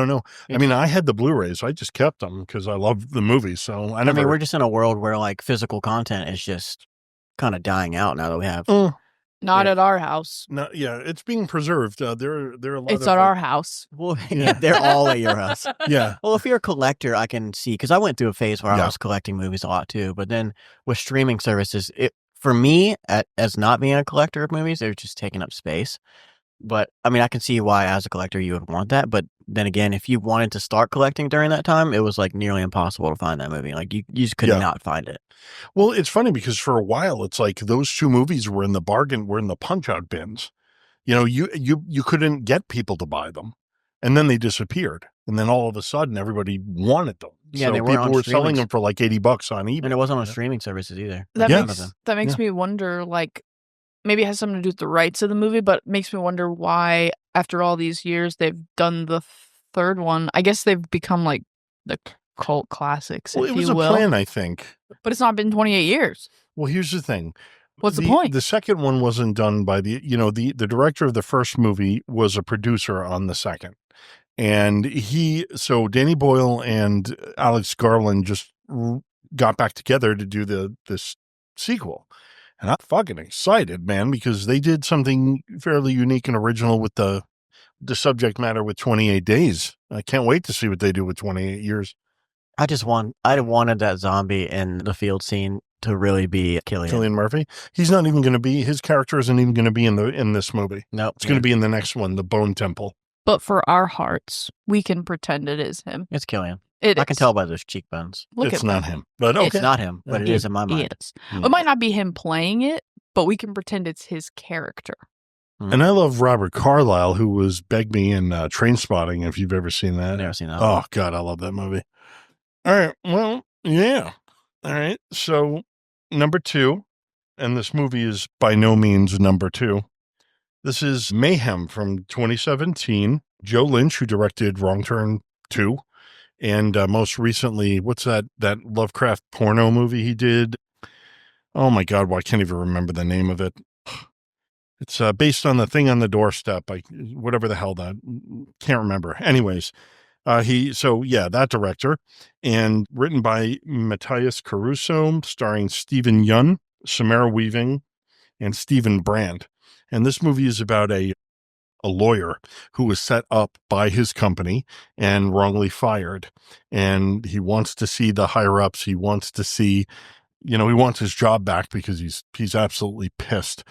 know. I mean, I had the Blu-rays. I just kept them because I love the movie. So I mean, we're just in a world where like physical content is just kind of dying out now that we have. Not Yeah. at our house. no, yeah, it's being preserved. There are a lot It's of at like, our house. Well, Yeah. they're all at your house. Yeah. Well, if you're a collector, I can see, because I went through a phase where Yeah. I was collecting movies a lot too. But then with streaming services, for me, as not being a collector of movies, they're just taking up space. But I mean, I can see why as a collector you would want that. But then again, if you wanted to start collecting during that time, it was like nearly impossible to find that movie. Like you just could Yeah. not find it. Well, it's funny because for a while, it's like those two movies were in the bargain, were in the punch-out bins. You know, you couldn't get people to buy them, and then they disappeared, and then all of a sudden, everybody wanted them. Yeah, so they weren't people on were selling streaming- them for like $80 on eBay. And it wasn't on streaming services either. That Yeah. makes me wonder, like, maybe it has something to do with the rights of the movie, but it makes me wonder why, after all these years, they've done the third one. I guess they've become like the cult classics, Well, if it was you a will. plan, I think. But it's not been 28 years. Well, here's the thing. What's the point? The second one wasn't done by the director of the first movie was a producer on the second. And so Danny Boyle and Alex Garland just got back together to do this sequel. And I'm fucking excited, man, because they did something fairly unique and original with the subject matter with 28 Days. I can't wait to see what they do with 28 Years. I wanted that zombie in the field scene to really be Killian. Cillian Murphy. He's not even going to be, his character isn't even going to be in this movie. Nope. It's going to be in the next one, The Bone Temple. But for our hearts, we can pretend it is him. It's Killian. I I can tell by those cheekbones. Look It's at not that. him, but okay. It's not him, but it is in my mind. It is. It might not be him playing it, but we can pretend it's his character. And I love Robert Carlyle, who was Begbie in Trainspotting, if you've ever seen that. I've never seen that. Oh, God, I love that movie. All right. Well, yeah. All right. So, number 2, and this movie is by no means number 2. This is Mayhem from 2017. Joe Lynch, who directed Wrong Turn 2. And most recently, what's that Lovecraft porno movie he did? Oh, my God. Well, I can't even remember the name of it. It's based on The Thing on the Doorstep. Whatever the hell that, can't remember. Anyways, that director, and written by Matthias Caruso, starring Stephen Yun, Samara Weaving, and Stephen Brandt. And this movie is about a lawyer who was set up by his company and wrongly fired. And he wants to see the higher ups. He wants to see, he wants his job back because he's absolutely pissed.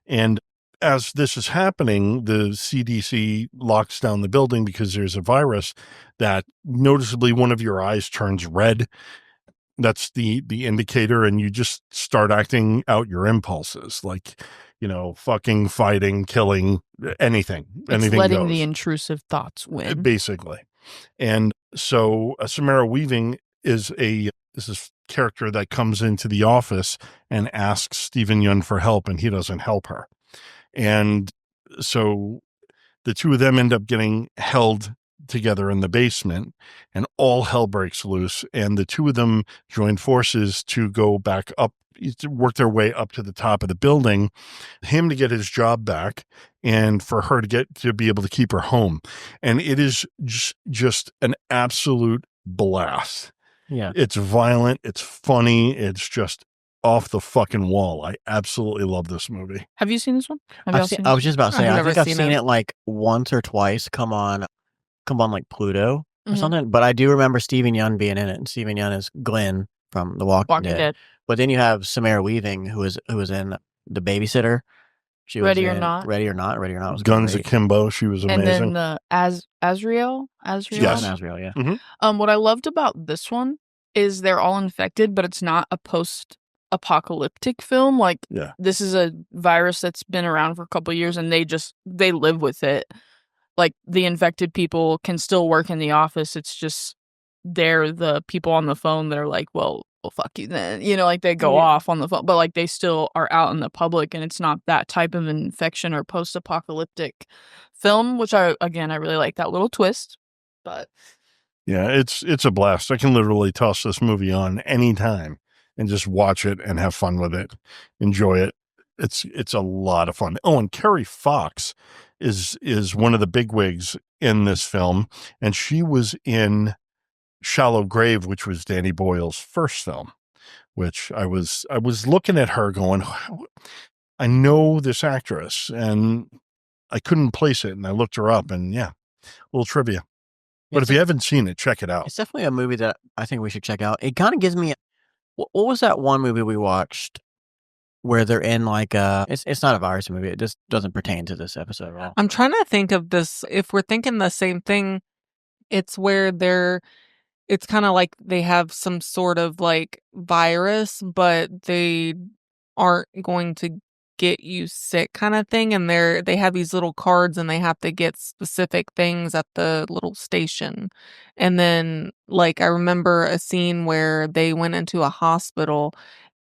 And as this is happening, the CDC locks down the building because there's a virus that noticeably one of your eyes turns red. That's the indicator, and you just start acting out your impulses, like, fucking, fighting, killing, anything. It's Anything letting goes, the intrusive thoughts win. basically. And so Samara Weaving is this character that comes into the office and asks Stephen Yeun for help, and he doesn't help her. And so the two of them end up getting held together in the basement, and all hell breaks loose. And the two of them join forces to go back up, to work their way up to the top of the building, him to get his job back, and for her to be able to keep her home. And it is just an absolute blast. Yeah. It's violent. It's funny. It's just off the fucking wall. I absolutely love this movie. Have you seen this one? Have y'all seen I was just about to say, I've I never think I've seen seen it. it like once or twice come on like Pluto or Mhm. something. But I do remember Stephen Yeun being in it. And Stephen Yeun is Glenn from The Walking Dead. But then you have Samara Weaving, who was in The Babysitter. She was Ready or in Not. Ready or Not. Ready or Not was Guns great. Akimbo. She was amazing. And then the Azrael. She Yes. was in Azrael, yeah. What I loved about this one is they're all infected, but it's not a post-apocalyptic film. Like, Yeah. this is a virus that's been around for a couple of years, and they live with it. Like, the infected people can still work in the office. It's just they're the people on the phone that are like, well, fuck you then. Like, they go off on the phone, but like they still are out in the public, and it's not that type of infection or post-apocalyptic film, which I really like that little twist. But Yeah, it's a blast. I can literally toss this movie on anytime and just watch it and have fun with it, enjoy it. It's a lot of fun. Oh, and Carrie Fox is one of the bigwigs in this film, and she was in Shallow Grave, which was Danny Boyle's first film, which I was looking at her going, I know this actress, and I couldn't place it, and I looked her up, and yeah, a little trivia. But if you haven't seen it, check it out. It's definitely a movie that I think we should check out. It kind of gives me, what was that one movie we watched where they're in like it's not a virus movie. It just doesn't pertain to this episode at all. I'm trying to think of this. If we're thinking the same thing, it's where it's kind of like they have some sort of like virus, but they aren't going to get you sick kind of thing. And they have these little cards and they have to get specific things at the little station. And then like, I remember a scene where they went into a hospital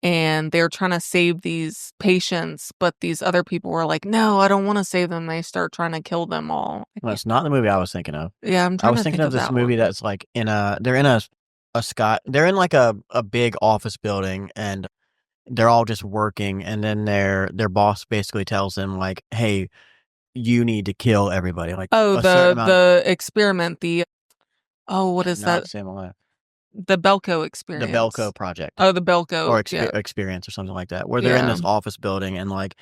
and they're trying to save these patients, but these other people were like, no, I don't want to save them. They start trying to kill them all. Well, it's not the movie I was thinking of. Yeah, I'm trying I was to thinking think of this that movie one. that's like they're in they're in like a big office building, and they're all just working, and then their boss basically tells them like, hey, you need to kill everybody. Like, Oh, a certain amount the experiment, what is not that? Sam Alive. The Belko The experience. Belko project. Oh, the Belko. Or yeah. experience or something like that, where they're in this Yeah. office building, and like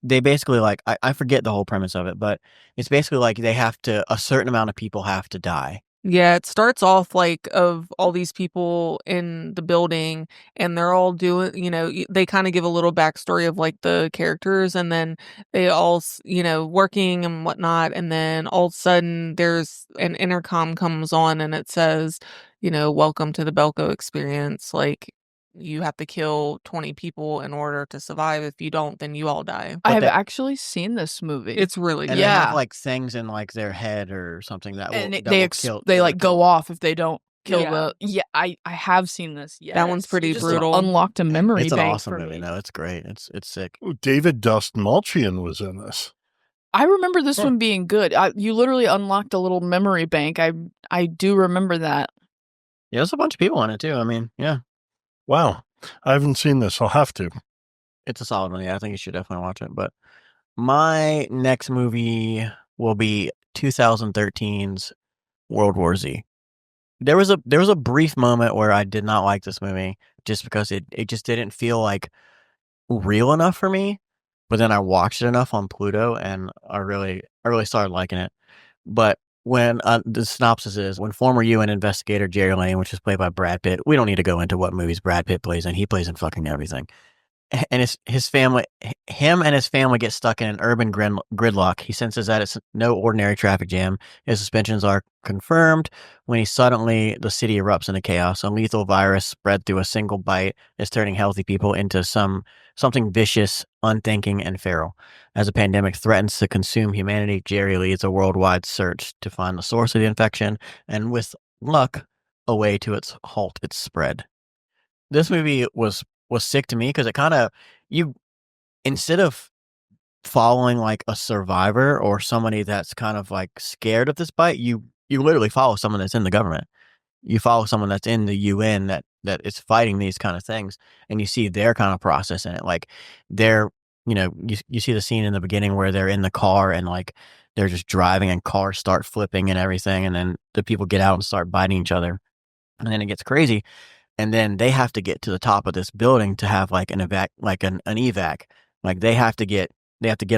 they basically like, I forget the whole premise of it, but it's basically like a certain amount of people have to die. Yeah, it starts off like of all these people in the building and they're all doing, they kind of give a little backstory of like the characters and then they all, working and whatnot. And then all of a sudden there's an intercom comes on and it says, welcome to the Belko experience. Like you have to kill 20 people in order to survive. If you don't, then you all die. I have that- actually seen this movie. It's really And good. they have Yeah. like things in like their head or something that will, and that they will kill. they like go off if they don't kill Yeah. I have seen this. Yeah, That one's pretty just brutal. Unlocked a memory It's an bank awesome for movie. me. No, it's great. It's sick. Ooh, David Dust Malchian was in this. I remember this Huh. one being good. You literally unlocked a little memory bank. I do remember that. Yeah, there's a bunch of people in it too. I mean, yeah, Wow. I haven't seen this. I'll have to. it's a solid one. Yeah, I think you should definitely watch it. But my next movie will be 2013's World War Z. There was a brief moment where I did not like this movie just because it just didn't feel like real enough for me. But then I watched it enough on Pluto, and I really started liking it. But when the synopsis is, when former UN investigator Jerry Lane, which is played by Brad Pitt, we don't need to go into what movies Brad Pitt plays in. He plays in fucking everything. And his family, him and his family get stuck in an urban gridlock. He senses that it's no ordinary traffic jam. His suspicions are confirmed when the city erupts into chaos. A lethal virus spread through a single bite is turning healthy people into some something vicious, unthinking, and feral. As a pandemic threatens to consume humanity, Jerry leads a worldwide search to find the source of the infection and, with luck, a way to halt its spread. This movie was sick to me because it kind of, instead of following like a survivor or somebody that's kind of like scared of this bite, you literally follow someone that's in the government. You follow someone that's in the UN that is fighting these kind of things, and you see their kind of process in it. Like they're, you see the scene in the beginning where they're in the car and like they're just driving and cars start flipping and everything, and then the people get out and start biting each other, and then it gets crazy, and then they have to get to the top of this building to have like an evac, like they have to get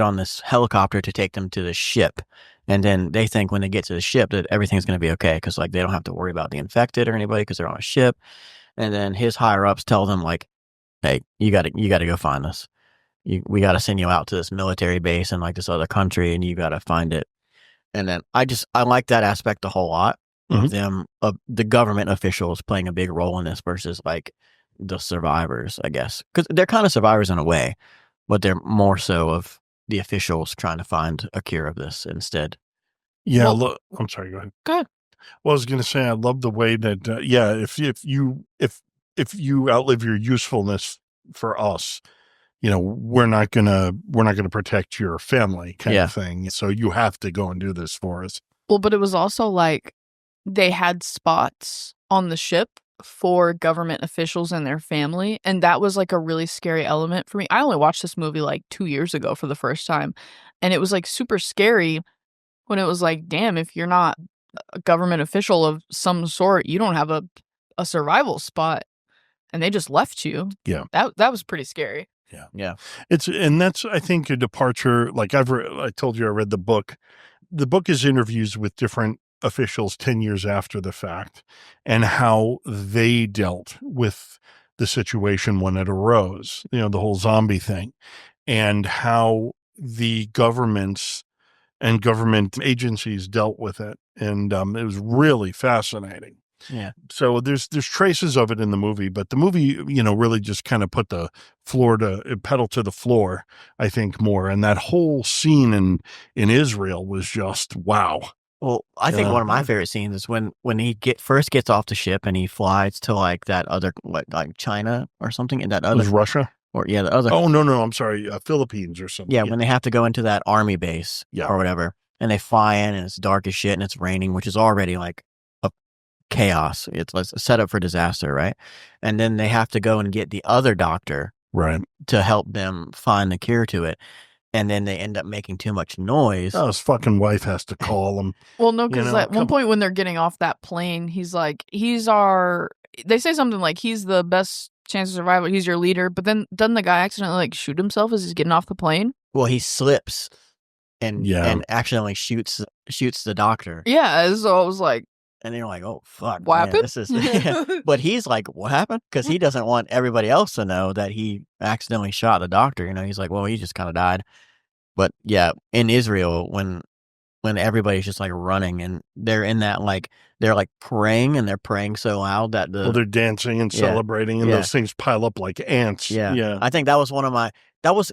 on this helicopter to take them to the ship. And then they think when they get to the ship that everything's going to be okay because like they don't have to worry about the infected or anybody because they're on a ship. And then his higher ups tell them like, hey, you got to go find this. We got to send you out to this military base in like this other country, and you got to find it. And then I like that aspect a whole lot of them, of the government officials playing a big role in this versus like the survivors, I guess, because they're kind of survivors in a way, but they're more so of the officials trying to find a cure of this instead. Yeah, Well- I'm sorry. Go ahead. Go ahead. Well, I was going to say I love the way that if you outlive your usefulness for us, we're not gonna protect your family kind of thing. So you have to go and do this for us. Well, but it was also like they had spots on the ship for government officials and their family, and that was like a really scary element for me. I only watched this movie like 2 years ago for the first time, and it was like super scary when it was like, damn, if you're not a government official of some sort, you don't have a survival spot, and they just left you. Yeah. That was pretty scary. Yeah. That's I think a departure. Like I told you, I read the book. The book is interviews with different officials 10 years after the fact and how they dealt with the situation when it arose, the whole zombie thing, and how the governments and government agencies dealt with it. And it was really fascinating. Yeah. So there's traces of it in the movie, but the movie, really just kind of put the pedal to the floor, I think, more. And that whole scene in Israel was just wow. Well, I think one of my favorite scenes is when he first gets off the ship and he flies to like that other, like China or something, and that It other, was Russia? or the other. Oh, no, I'm sorry. Philippines or something. Yeah, when they have to go into that army base or whatever, and they fly in and it's dark as shit and it's raining, which is already like a chaos. It's a setup for disaster, right? And then they have to go and get the other doctor to help them find the cure to it. And then they end up making too much noise. Oh, his fucking wife has to call him. Well, no, because at one point when they're getting off that plane, he's like, they say something like, he's the best chance of survival, he's your leader, but then doesn't the guy accidentally like shoot himself as he's getting off the plane? Well, he slips and accidentally shoots the doctor. Yeah, so I was like, and you're like, oh fuck, what happened? This is but he's like, what happened? Because he doesn't want everybody else to know that he accidentally shot the doctor. He's like, well, he just kind of died. But yeah, in Israel, when everybody's just like running and they're in that, like they're like praying, and they're praying so loud that they're dancing and celebrating, and those things pile up like ants. Yeah. I think that was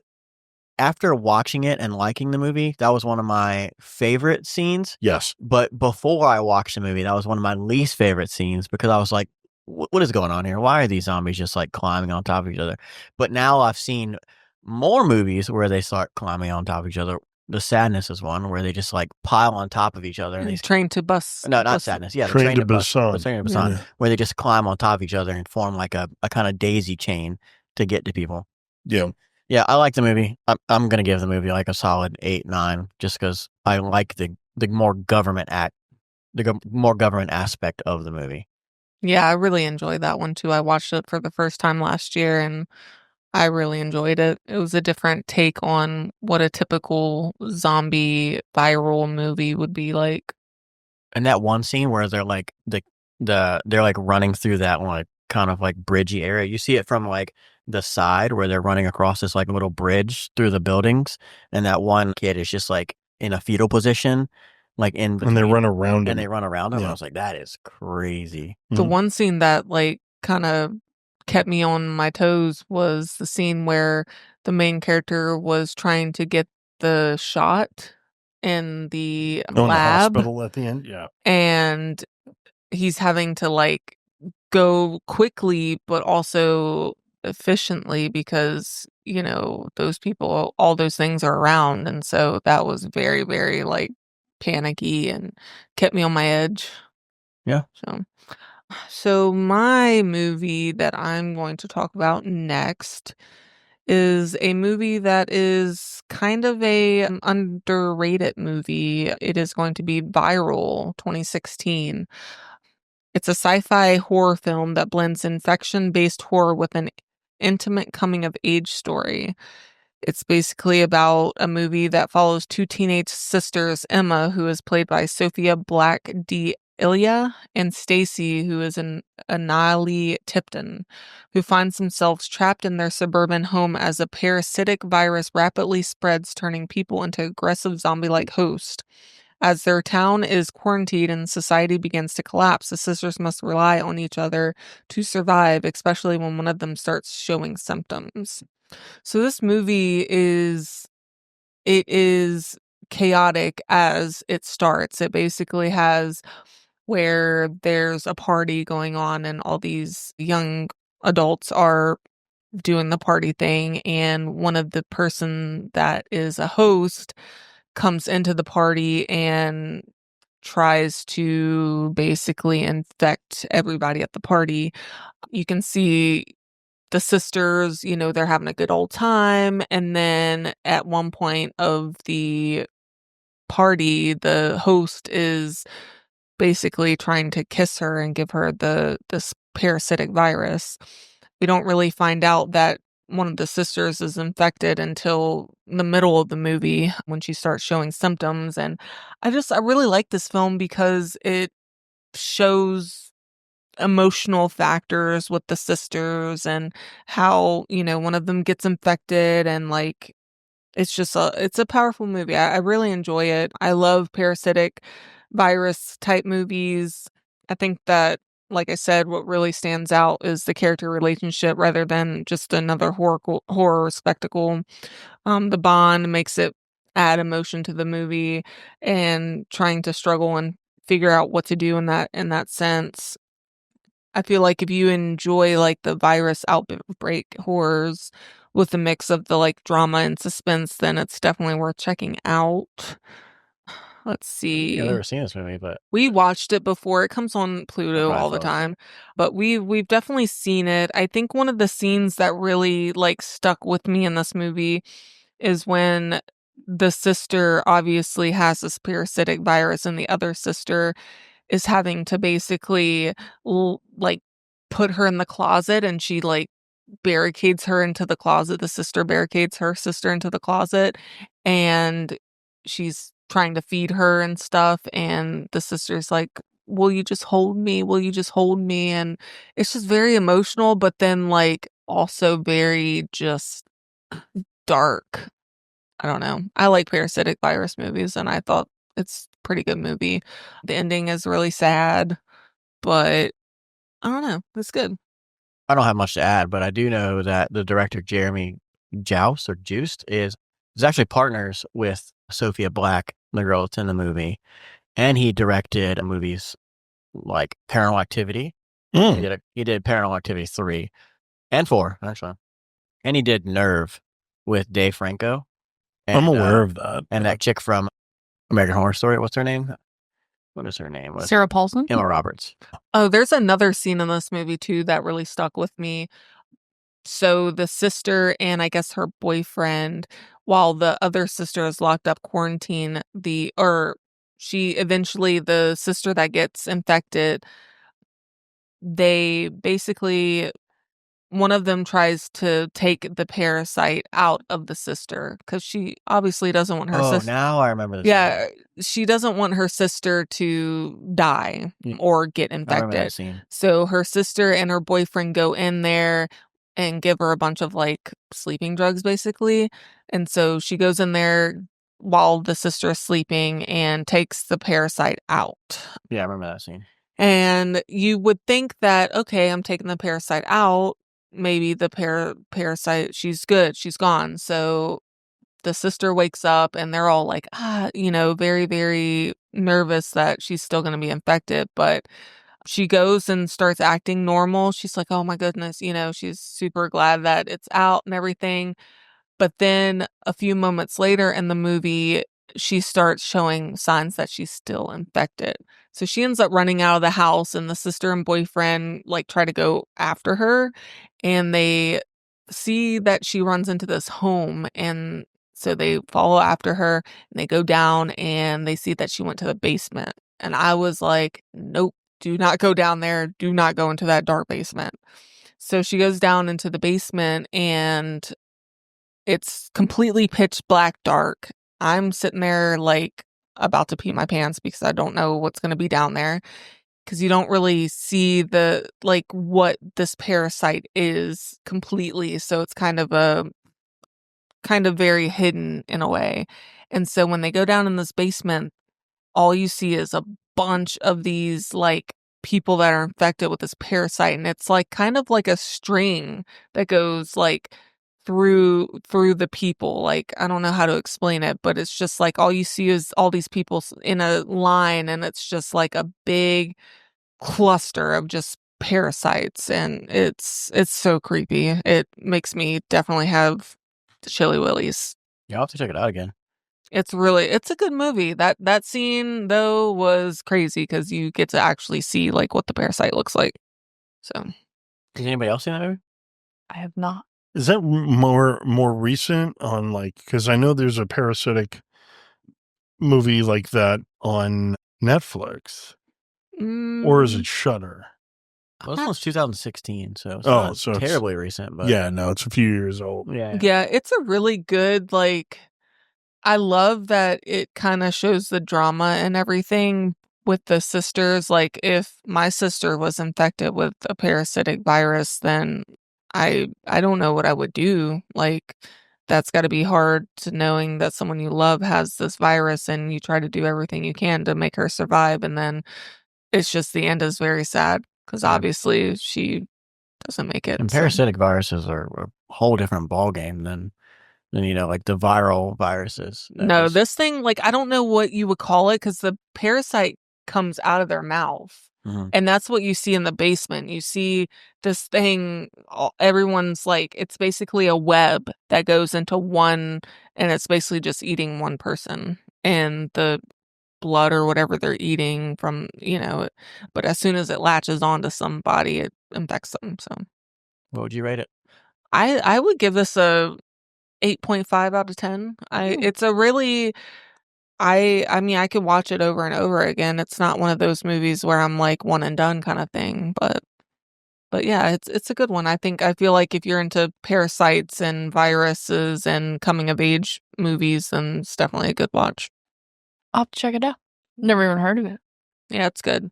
after watching it and liking the movie, that was one of my favorite scenes. Yes. But before I watched the movie, that was one of my least favorite scenes because I was like, what is going on here? Why are these zombies just like climbing on top of each other? But now I've seen more movies where they start climbing on top of each other. The Sadness is one where they just like pile on top of each other. And Train to Bus. No, not Sadness. Yeah, Train to Busan. Train to Busan, where they just climb on top of each other and form like a kind of daisy chain to get to people. Yeah. Yeah, I like the movie. I'm going to give the movie like a solid 8, 9, just because I like the more government aspect of the movie. Yeah, I really enjoyed that one too. I watched it for the first time last year, and I really enjoyed it. It was a different take on what a typical zombie viral movie would be like. And that one scene where they're like they're like running through that like kind of like bridgey area. You see it from like the side where they're running across this like little bridge through the buildings, and that one kid is just like in a fetal position, like in between, and they run around him. I was like, that is crazy. The one scene that like kind of kept me on my toes was the scene where the main character was trying to get the shot in the In the lab, hospital at the end. Yeah. and he's having to like go quickly but also efficiently because those people, all those things are around, and so that was very, very like panicky and kept me on my edge. Yeah. So my movie that I'm going to talk about next is a movie that is kind of a underrated movie. It is going to be Viral 2016. It's a sci-fi horror film that blends infection-based horror with an intimate coming-of-age story. It's basically about a movie that follows two teenage sisters, Emma, who is played by Sophia Black Ilya, and Stacy, who is Anali Tipton, who finds themselves trapped in their suburban home as a parasitic virus rapidly spreads, turning people into aggressive zombie-like hosts. As their town is quarantined and society begins to collapse, the sisters must rely on each other to survive, especially when one of them starts showing symptoms. So this movie is chaotic as it starts. It basically has where there's a party going on and all these young adults are doing the party thing, and one of the person that is a host comes into the party and tries to basically infect everybody at the party. You can see the sisters, they're having a good old time, and then at one point of the party, the host is basically trying to kiss her and give her this parasitic virus. We don't really find out that one of the sisters is infected until the middle of the movie when she starts showing symptoms. And I really like this film because it shows emotional factors with the sisters and how, one of them gets infected, and like it's a powerful movie. I really enjoy it. I love parasitic virus type movies. I think that, like I said, what really stands out is the character relationship rather than just another horror spectacle. The bond makes it add emotion to the movie, and trying to struggle and figure out what to do in that sense. I feel like if you enjoy like the virus outbreak horrors with a mix of the like drama and suspense, then it's definitely worth checking out. Let's see. I've never seen this movie, but We watched it before. It comes on Pluto all the time, but we've definitely seen it. I think one of the scenes that really like stuck with me in this movie is when the sister obviously has this parasitic virus and the other sister is having to basically like put her in the closet, and she like barricades her into the closet. The sister barricades her sister into the closet, and she's trying to feed her and stuff, and the sister's like, will you just hold me? Will you just hold me? And it's just very emotional, but then like also very just dark. I don't know. I like parasitic virus movies, and I thought it's a pretty good movie. The ending is really sad, but I don't know. It's good. I don't have much to add, but I do know that the director Jeremy Joust or Juiced is actually partners with Sophia Black, the girl that's in the movie, and he directed movies like Paranormal Activity. He did Paranormal Activity 3 and 4 actually, and he did Nerve with Dave Franco. And, I'm aware of that. And that chick from American Horror Story, what's her name? What is her name? Sarah Paulson? Emma Roberts. Oh, there's another scene in this movie too that really stuck with me. So the sister and I guess her boyfriend, while the other sister is locked up quarantine, the sister that gets infected, they basically, one of them tries to take the parasite out of the sister because she obviously doesn't want her sister. Now I remember this. Yeah, she doesn't want her sister to die or get I remember that infected. scene. So her sister and her boyfriend go in there and give her a bunch of like sleeping drugs, basically. And so she goes in there while the sister is sleeping and takes the parasite out. Yeah, I remember that scene. And you would think that, okay, I'm taking the parasite out. maybe the parasite, she's good, she's gone. So the sister wakes up and they're all like, very, very nervous that she's still going to be infected. But she goes and starts acting normal. She's like, oh my goodness, she's super glad that it's out and everything. But then a few moments later in the movie, she starts showing signs that she's still infected. So she ends up running out of the house, and the sister and boyfriend like try to go after her, and they see that she runs into this home, and so they follow after her and they go down and they see that she went to the basement. And I was like, nope, do not go down there. Do not go into that dark basement. So she goes down into the basement and it's completely pitch black dark. I'm sitting there like about to pee my pants because I don't know what's going to be down there, because you don't really see what this parasite is completely. So it's kind of very hidden in a way. And so when they go down in this basement, all you see is a bunch of these like people that are infected with this parasite, and it's like kind of like a string that goes like through the people. Like, I don't know how to explain it, but it's just like all you see is all these people in a line, and it's just like a big cluster of just parasites, and it's so creepy. It makes me definitely have the chilly willies. Yeah, I'll have to check it out again. It's a good movie. That scene though was crazy because you get to actually see like what the parasite looks like. So, has anybody else seen that movie? I have not. Is that more recent on because I know there's a parasitic movie like that on Netflix, or is it Shudder? Well, this one's 2016, so it's not terribly recent. But yeah, no, it's a few years old. Yeah, it's a really good I love that it kind of shows the drama and everything with the sisters. Like, if my sister was infected with a parasitic virus, then I don't know what I would do. Like, that's got to be hard to knowing that someone you love has this virus and you try to do everything you can to make her survive. And then it's just the end is very sad because obviously she doesn't make it. And parasitic viruses are a whole different ballgame than like the viral viruses. No, this thing, I don't know what you would call it, because the parasite comes out of their mouth. Mm-hmm. And that's what you see in the basement. You see this thing, everyone's it's basically a web that goes into one, and it's basically just eating one person. And the blood or whatever they're eating from, but as soon as it latches onto somebody, it infects them. So, what would you rate it? I would give this a 8.5 out of 10. It's a really, I mean, I could watch it over and over again. It's not one of those movies where I'm like one and done kind of thing, but yeah, it's a good one. I feel like if you're into parasites and viruses and coming of age movies, then it's definitely a good watch. I'll have to check it out. Never even heard of it. Yeah, it's good.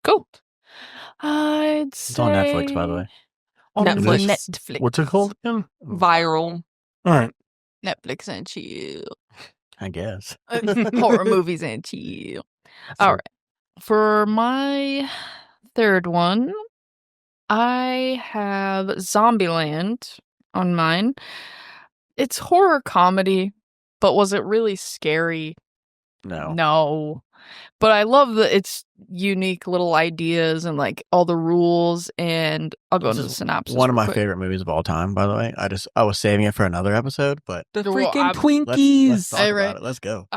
Cool. I'd say... It's on Netflix, by the way. On Netflix. Netflix. What's it called again? Viral. All right. Netflix and chill. I guess. Horror movies and chill. All right. For my third one, I have Zombieland on mine. It's horror comedy, but was it really scary? No. No. But I love its unique little ideas and all the rules, and I'll go into the synopsis. One of my favorite movies of all time, by the way. I was saving it for another episode, but the freaking Twinkies. Let's talk about it. Let's go.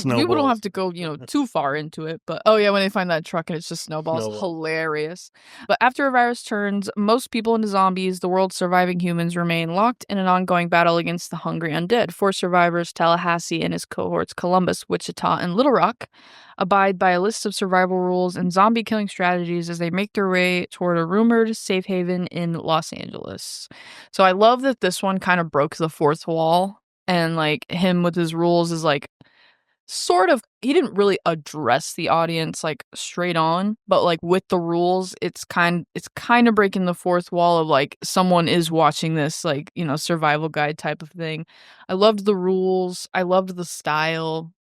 We don't have to go, too far into it, but oh yeah, when they find that truck and it's just snowballs, hilarious. But after a virus turns most people into zombies, the world's surviving humans remain locked in an ongoing battle against the hungry undead. 4 survivors, Tallahassee and his cohorts Columbus, Wichita, and Little Rock, abide by a list of survival rules and zombie killing strategies as they make their way toward a rumored safe haven in Los Angeles. So I love that this one kind of broke the fourth wall, and him with his rules is sort of, he didn't really address the audience straight on, but with the rules it's kind of breaking the fourth wall of someone is watching this survival guide type of thing. I loved the rules. I loved the style.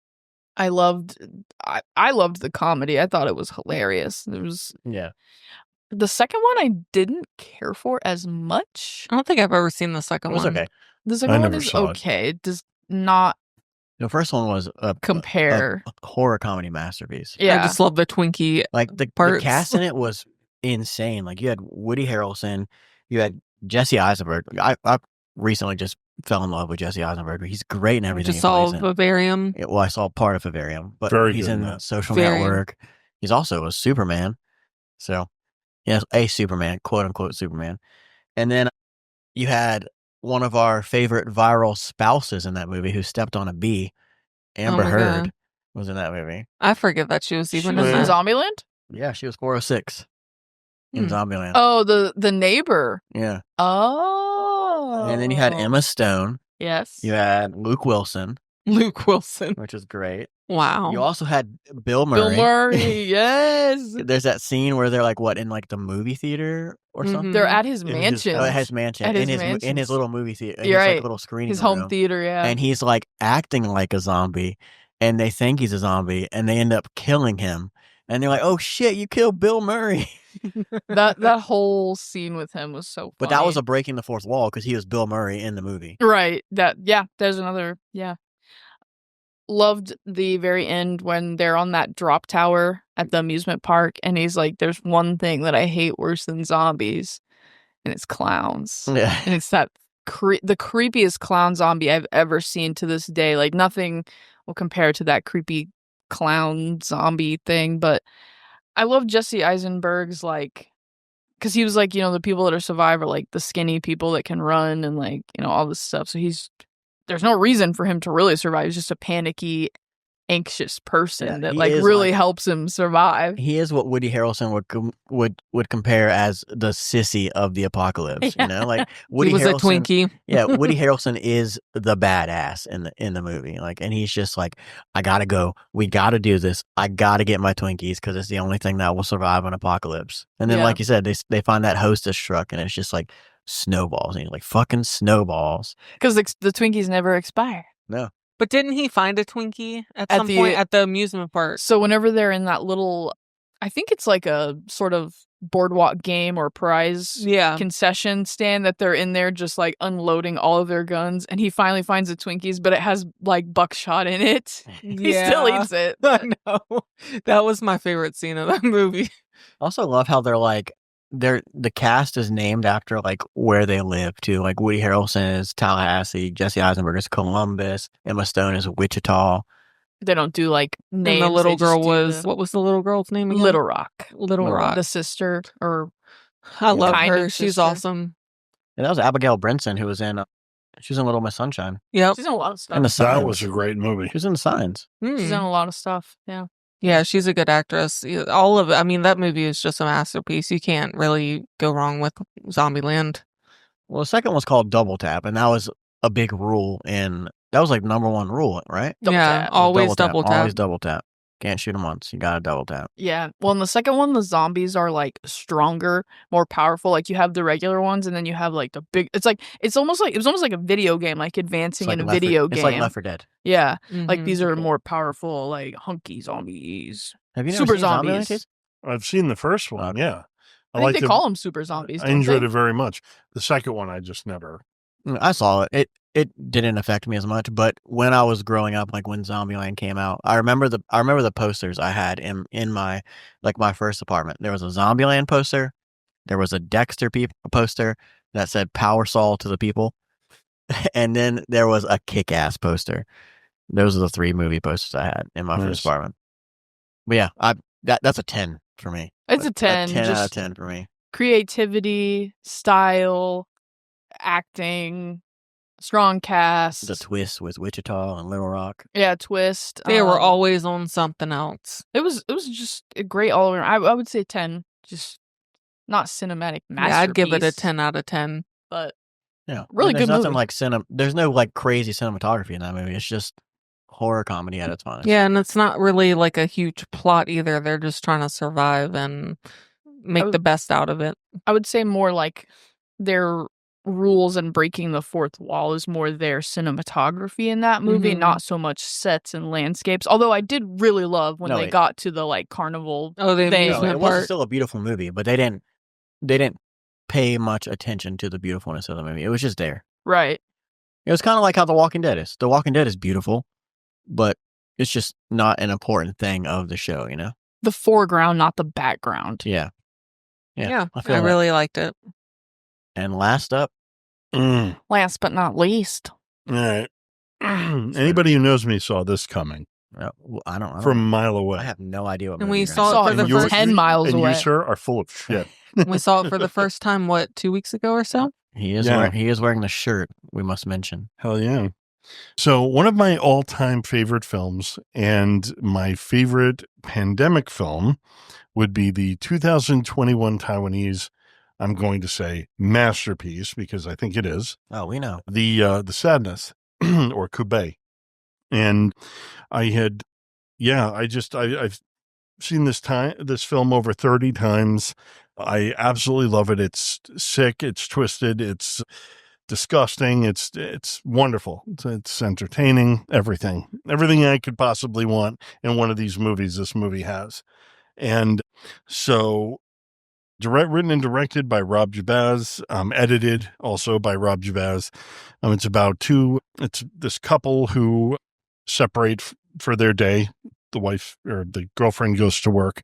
I loved the comedy. I thought it was hilarious. It was The second one I didn't care for as much. I don't think I've ever seen the second It was one. okay. The second I one never is saw it. okay. It does not The first one was a compare. horror comedy masterpiece. I Yeah. just love the Twinkie. Like the Parts. cast in it was insane. Like you had Woody Harrelson, you had Jesse Eisenberg. I recently just fell in love with Jesse Eisenberg. He's great in I everything. just he saw plays in. Vivarium. Well, I saw part of Vivarium, but Very he's good in in the that. Social Vivarium. Network. He's also a Superman. So, yes, a Superman, quote unquote Superman. And then you had one of our favorite viral spouses in that movie who stepped on a bee. Amber my Heard God. was in that movie. I forget that she was even She was in in that. Zombieland? Yeah, she was 406 in Hmm. Zombieland. Oh, the neighbor. Yeah. Oh. And then you had Emma Stone. Yes. You had Luke Wilson, Luke Wilson. which is great. Wow. You also had Bill Murray. Bill Murray, yes. There's that scene where they're like, what, in like the movie theater or Mhm. something? They're at his In his- mansion. Oh, at his mansion. At in his his mansions. little movie theater. In You're his right. like little screening His home room. theater, yeah. And he's like acting like a zombie, and they think he's a zombie, and they end up killing him. And they're like, "Oh shit, you killed Bill Murray!" that whole scene with him was so funny. But that was a breaking the fourth wall because he was Bill Murray in the movie. right. There's another loved the very end when they're on that drop tower at the amusement park, and he's like, "There's one thing that I hate worse than zombies, and it's clowns." Yeah. And it's that the creepiest clown zombie I've ever seen to this day. Like nothing will compare to that creepy clown zombie thing. But I love Jesse Eisenberg's because he was like, the people that are survive are like the skinny people that can run and like, all this stuff. So there's no reason for him to really survive. He's just a panicky, anxious person Yeah, that he like is, really like- helps him survive. He is what Woody Harrelson would compare as the sissy of the apocalypse. Yeah. You know, like Woody he was a Harrelson. Twinkie. Yeah, Woody Harrelson is the badass in the movie. Like, and he's just like, I gotta go. We gotta do this. I gotta get my Twinkies because it's the only thing that will survive an apocalypse. And then, Yeah. like you said, they find that hostess truck, and it's just like snowballs. And he's like, fucking snowballs. Because the Twinkies never expire. No, But didn't he find a Twinkie at At some the- point at the amusement park? So whenever they're in that little, I think it's like a sort of boardwalk game or prize Yeah. concession stand that they're in there just like unloading all of their guns, and he finally finds the Twinkies, but it has like buckshot in it. He still Yeah. eats it. I know. That was my favorite scene of that movie. I also love how the cast is named after like where they live too. Like Woody Harrelson is Tallahassee, Jesse Eisenberg is Columbus, Emma Stone is Wichita. They don't do like names. And the little they just girl do was, the- what was the little girl's name again? Little Rock. Little Rock. The sister or I love kind her. of She's sister. awesome. And that was Abigail Brinson who was in. She was in Little Miss Sunshine. Yep. she's in a lot of stuff. And the Signs. That was a great movie. She was in the Signs. She's in Mm. a lot of stuff. Yeah. Yeah, she's a good actress. All of it. I mean, that movie is just a masterpiece. You can't really go wrong with Zombieland. Well, the second one's called Double Tap, and that was a big rule that was like number one rule, right? Double yeah, tap. always double tap. Always double tap. Can't shoot them once. You gotta double tap. Yeah. Well, in the second one, the zombies are like stronger, more powerful. Like you have the regular ones, and then you have like the big. It was almost like a video game, like advancing It's in a like video game. It's like Left 4 Dead. Yeah. Like Mhm. these are more powerful, like hunky zombies. Have you never Super seen Zombieland, zombies. Case? I've seen the first one. Okay. Yeah, I think liked they it. call them super zombies. I don't enjoyed they? it very much. The second one, I just never. I saw it. It didn't affect me as much, but when I was growing up, like when Zombieland came out, I remember the posters I had in my my first apartment. There was a Zombieland poster, there was a Dexter poster that said "Power Saw to the People," and then there was a Kick-Ass poster. Those are the 3 movie posters I had in my Nice. first apartment. But yeah, that's a 10 for me. It's a 10. 10 out of Just 10 for me. creativity, style, acting, strong cast. The twist with Wichita and Little Rock. Yeah, twist. They were always on something else. It was just a great all around. I would say 10. Just not cinematic masterpiece. Yeah, I'd give it a 10 out of 10. But Yeah, Really there's good nothing movie. There's no like crazy cinematography in that movie. It's just horror comedy at its finest. Yeah, and it's not really like a huge plot either. They're just trying to survive and make the best out of it. I would say more like their rules and breaking the fourth wall is more their cinematography in that movie, Mhm. not so much sets and landscapes. Although I did really love when No, they got to the like carnival Oh, the thing. No, amusement it was park. still a beautiful movie, but they didn't they didn't pay much attention to the beautifulness of the movie. It was just there. Right. It was kind of like how The Walking Dead is. The Walking Dead is beautiful, but it's just not an important thing of the show, you know? The foreground, not the background. Yeah. Yeah, I feel I that. really liked it. And last up, Last but not least. All right. Anybody who knows me saw this coming I don't from a mile away. I have no idea what And movie we you're saw gonna it for say. the And you're- first 10 miles and away. you, sir, are full of shit. We saw it for the first time, 2 weeks ago or so? He is Yeah. he is wearing the shirt, we must mention. Hell yeah. So one of my all-time favorite films and my favorite pandemic film would be the 2021 Taiwanese, I'm going to say, masterpiece, because I think it is, Oh, we know. the Sadness, or Kube. And I've seen this film over 30 times. I absolutely love it. It's sick, it's twisted, it's disgusting, it's wonderful. It's entertaining, everything I could possibly want in one of these movies this movie has. And so written and directed by Rob Jabaz, edited also by Rob Jabaz. It's this couple who separate for their day. The wife or the girlfriend goes to work.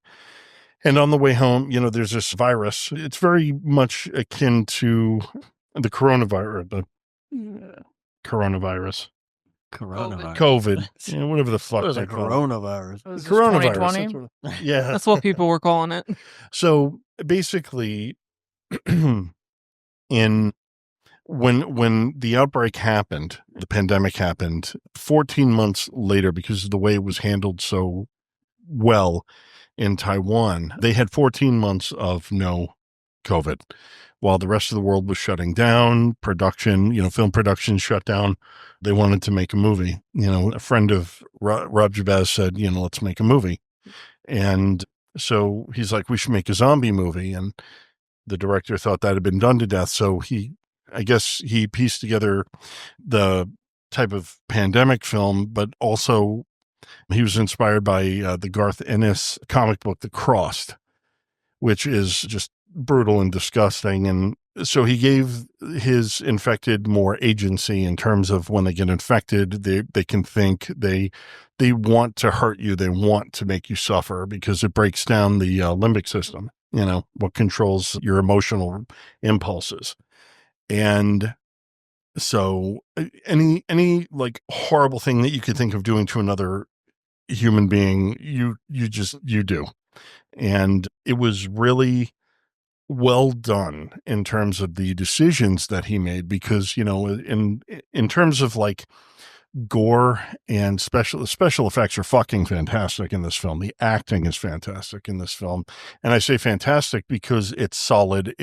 And on the way home, there's this virus. It's very much akin to the coronavirus. Coronavirus. COVID. Yeah, whatever the fuck It was they a call it. coronavirus. Was this Coronavirus. 2020? That's yeah. That's what people were calling it. So basically, when the outbreak happened, the pandemic happened 14 months later, because of the way it was handled so well in Taiwan, they had 14 months of no COVID while the rest of the world was shutting down. Film production shut down. They wanted to make a movie. A friend of Rob Jabaz said, let's make a movie. And so he's like, we should make a zombie movie. And the director thought that had been done to death. So I guess he pieced together the type of pandemic film, but also he was inspired by the Garth Ennis comic book, The Crossed, which is just brutal and disgusting. And so he gave his infected more agency in terms of when they get infected, they can think, they want to hurt you, they want to make you suffer, because it breaks down the limbic system, what controls your emotional impulses. And so any like horrible thing that you could think of doing to another human being, you do. And it was really well done in terms of the decisions that he made, because in terms of like gore and special effects are fucking fantastic in this film. The acting is fantastic in this film, and I say fantastic because it's solid.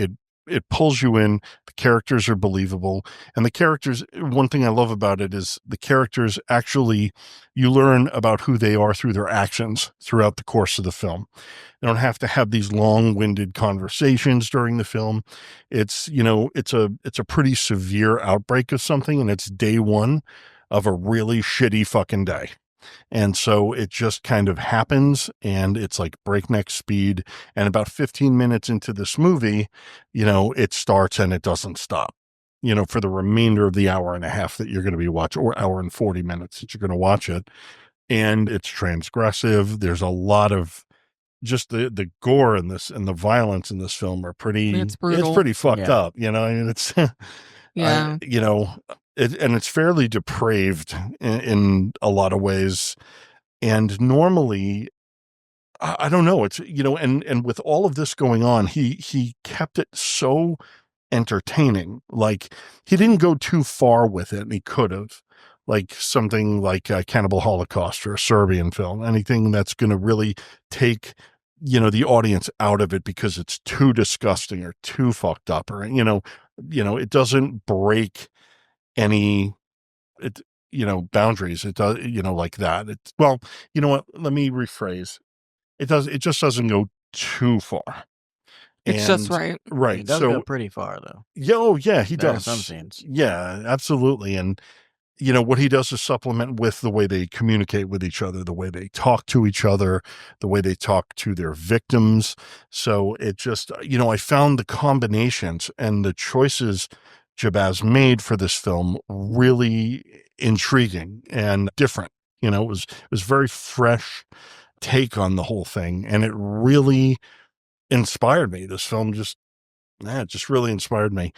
It pulls you in. The characters are believable. And the characters, one thing I love about it is the characters actually, you learn about who they are through their actions throughout the course of the film. You don't have to have these long-winded conversations during the film. It's a pretty severe outbreak of something, and it's day one of a really shitty fucking day. And so it just kind of happens, and it's like breakneck speed. And about 15 minutes into this movie, it starts and it doesn't stop, for the remainder of the hour and a half that you're going to be watching, or hour and 40 minutes that you're going to watch it. And it's transgressive. There's a lot of just the gore in this and the violence in this film are pretty, It's brutal. it's pretty fucked Yeah. up, it's, Yeah. and it's fairly depraved in a lot of ways. And normally, I don't know, it's, and with all of this going on, he kept it so entertaining. Like, he didn't go too far with it, and he could have, like something like Cannibal Holocaust or a Serbian film, anything that's going to really take, the audience out of it because it's too disgusting or too fucked up, or, it doesn't break any boundaries. It does, like that. Well, you know what? Let me rephrase. It just doesn't go too far. It's just right. Right. It does so go pretty far, though. yeah, he There are does. some scenes. Yeah, absolutely. And what he does is supplement with the way they communicate with each other, the way they talk to each other, the way they talk to their victims. So it just, I found the combinations and the choices Jabaz made for this film really intriguing and different. It was very fresh take on the whole thing, and it really inspired me. This film just really inspired me.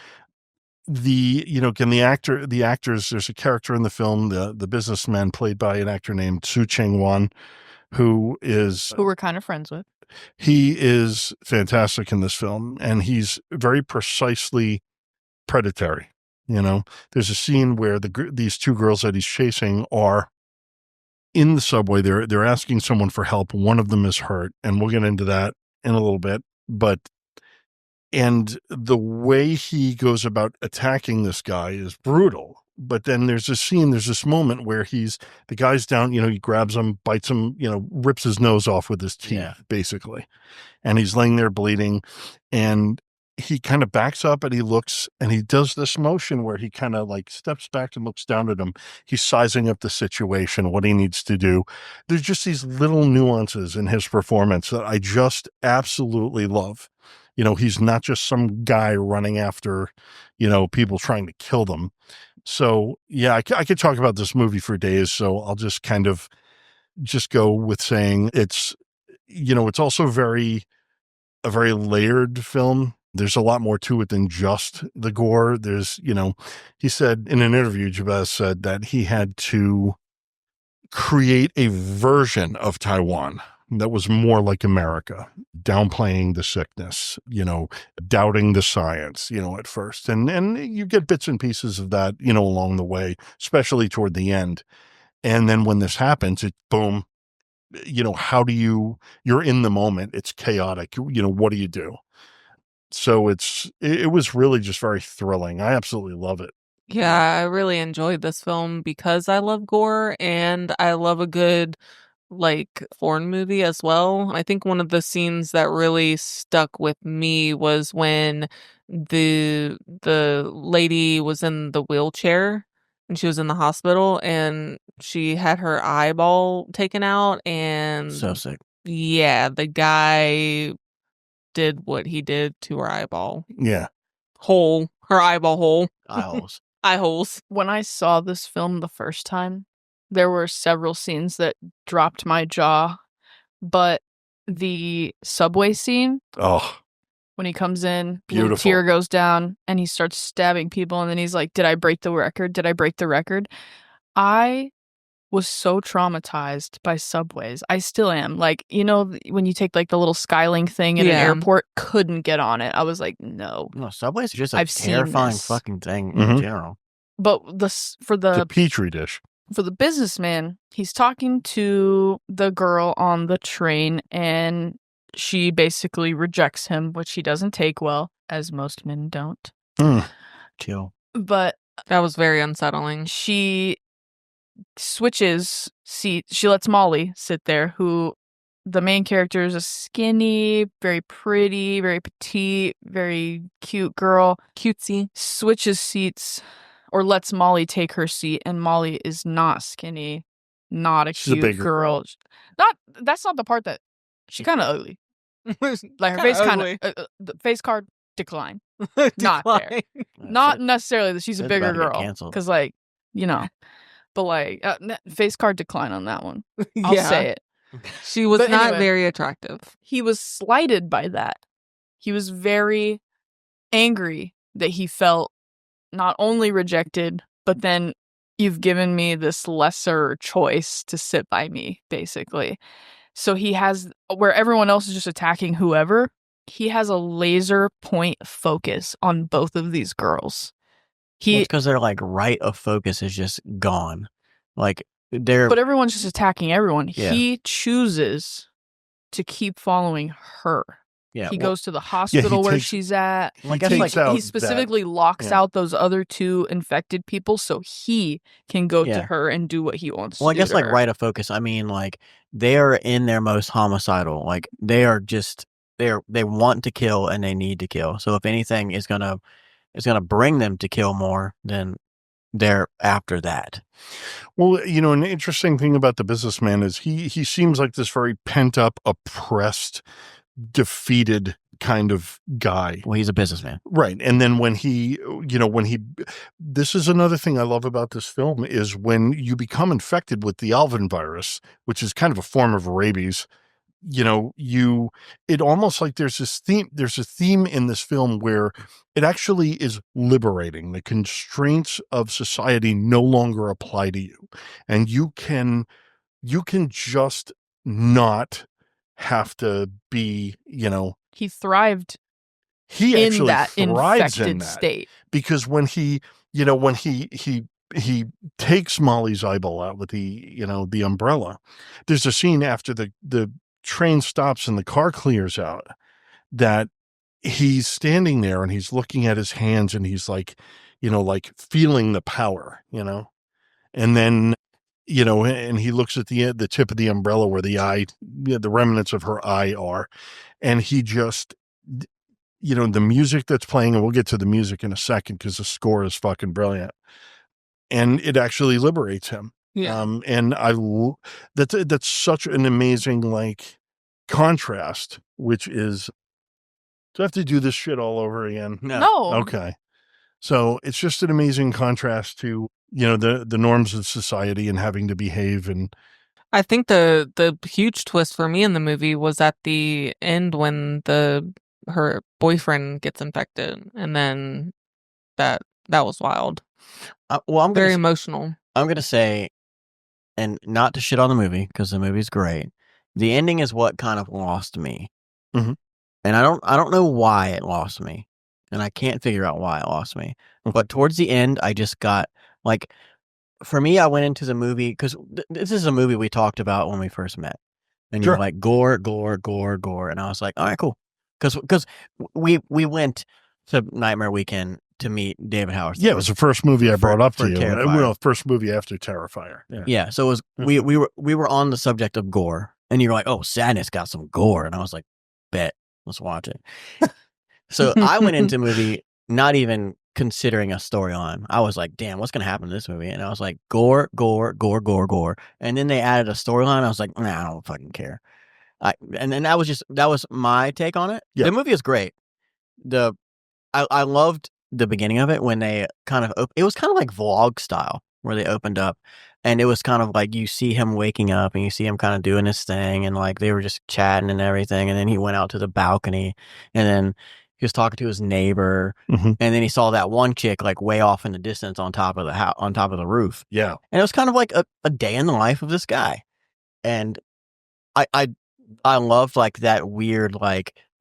Again, the actors, there's a character in the film, the businessman played by an actor named Su Cheng-wan, who we're kind of friends with. He is fantastic in this film, and he's very precisely predatory. There's a scene where these two girls that he's chasing are in the subway. They're asking someone for help. One of them is hurt, and we'll get into that in a little bit. And the way he goes about attacking this guy is brutal. But then there's this moment where the guy's down, he grabs him, bites him, rips his nose off with his teeth, basically. And he's laying there bleeding. And he kind of backs up and he looks, and he does this motion where he kind of like steps back and looks down at him. He's sizing up the situation, what he needs to do. There's just these little nuances in his performance that I just absolutely love. He's not just some guy running after, people trying to kill them. So, yeah, I could talk about this movie for days. So I'll just kind of go with saying it's also a very layered film. There's a lot more to it than just the gore. There's, he said in an interview, Jabaz said that he had to create a version of Taiwan that was more like America, downplaying the sickness, doubting the science, at first. And you get bits and pieces of that, along the way, especially toward the end. And then when this happens, it boom, you're in the moment. It's chaotic. What do you do? So it was really just very thrilling. I absolutely love it. Yeah, I really enjoyed this film because I love gore and I love a good foreign movie as well. I think one of the scenes that really stuck with me was when the lady was in the wheelchair and she was in the hospital and she had her eyeball taken out, and So sick. yeah, the guy did what he did to her eyeball. Yeah. Her eyeball hole. Eye holes. Eye holes. When I saw this film the first time, there were several scenes that dropped my jaw, but the subway scene, when he comes in, beautiful. The tear goes down, and he starts stabbing people, and then he's like, "Did I break the record? Did I break the record?" I was so traumatized by subways. I still am. When you take the little Skylink thing in an airport, couldn't get on it. I was like, no. No, subways are just a I've seen terrifying this. fucking thing in general. But It's a petri dish. for the businessman, he's talking to the girl on the train, and she basically rejects him, which he doesn't take well, as most men don't. Chill. But that was very unsettling. She switches seats. She lets Molly sit there, who the main character is a skinny, very pretty, very petite, very cute girl. Cutesy. Switches seats, or lets Molly take her seat, and Molly is not skinny, not She's cute a bigger girl. That's not the part that she's kind of ugly. Her face kind of the face card decline. Not there. Not necessarily that she's a bigger girl, because but face card decline on that one. I'll say it. She was not very attractive. He was slighted by that. He was very angry that he felt not only rejected, but then you've given me this lesser choice to sit by me, basically. So he has, where everyone else is just attacking whoever, he has a laser point focus on both of these girls. Because they're right of focus is just gone. But everyone's just attacking everyone. Yeah. He chooses to keep following her. Yeah, he goes to the hospital where she's at. He specifically locks out those other two infected people so he can go to her and do what he wants to do. Well, I guess to her. right of focus, I mean, they are in their most homicidal. They are just, they want to kill and they need to kill. So if anything is gonna bring them to kill more, then there after that. Well, an interesting thing about the businessman is he seems like this very pent up, oppressed, defeated kind of guy. Well, he's a businessman. Right. And then when this is another thing I love about this film is when you become infected with the Alvin virus, which is kind of a form of rabies, it almost like there's a theme in this film where it actually is liberating. The constraints of society no longer apply to you. And you can just not have to be, He thrived he in actually that thrives infected in that state. because when he takes Molly's eyeball out with the umbrella, there's a scene after the train stops and the car clears out that he's standing there and he's looking at his hands and he's like, like feeling the power, and then, and he looks at the tip of the umbrella where the eye, the remnants of her eye are, and he just, the music that's playing, and we'll get to the music in a second because the score is fucking brilliant, and it actually liberates him. Yeah. And that's such an amazing contrast, which is, do I have to do this shit all over again? No. Okay. So it's just an amazing contrast to, the norms of society and having to behave. And I think the huge twist for me in the movie was at the end when her boyfriend gets infected, and then that was wild. Well, I'm very emotional. I'm gonna say, and not to shit on the movie because the movie's great. The ending is what kind of lost me, Mhm. and I don't know why it lost me, and I can't figure out why it lost me. But towards the end, I just got for me, I went into the movie because this is a movie we talked about when we first met, and you were like gore, gore, gore, gore, and I was like, all right, cool, because we went to Nightmare Weekend to meet David Howard. Yeah, it was the first movie I brought up to you. Terrifier. Well, first movie after Terrifier. Yeah, so it was we were on the subject of gore, and you were like, "Oh, Sadness got some gore," and I was like, "Bet, let's watch it." So I went into the movie not even considering a storyline. I was like, "Damn, what's gonna happen in this movie?" And I was like, "Gore, gore, gore, gore, gore," and then they added a storyline. I was like, "Nah, I don't fucking care." And then that was my take on it. Yeah. The movie is great. I loved the beginning of it when they kind of it was kind of like vlog style where they opened up, and it was kind of like you see him waking up and you see him kind of doing his thing, and they were just chatting and everything, and then he went out to the balcony, and then he was talking to his neighbor, Mhm. and then he saw that one chick way off in the distance on top of the house, on top of the roof. Yeah. And it was kind of like a day in the life of this guy, and I loved that weird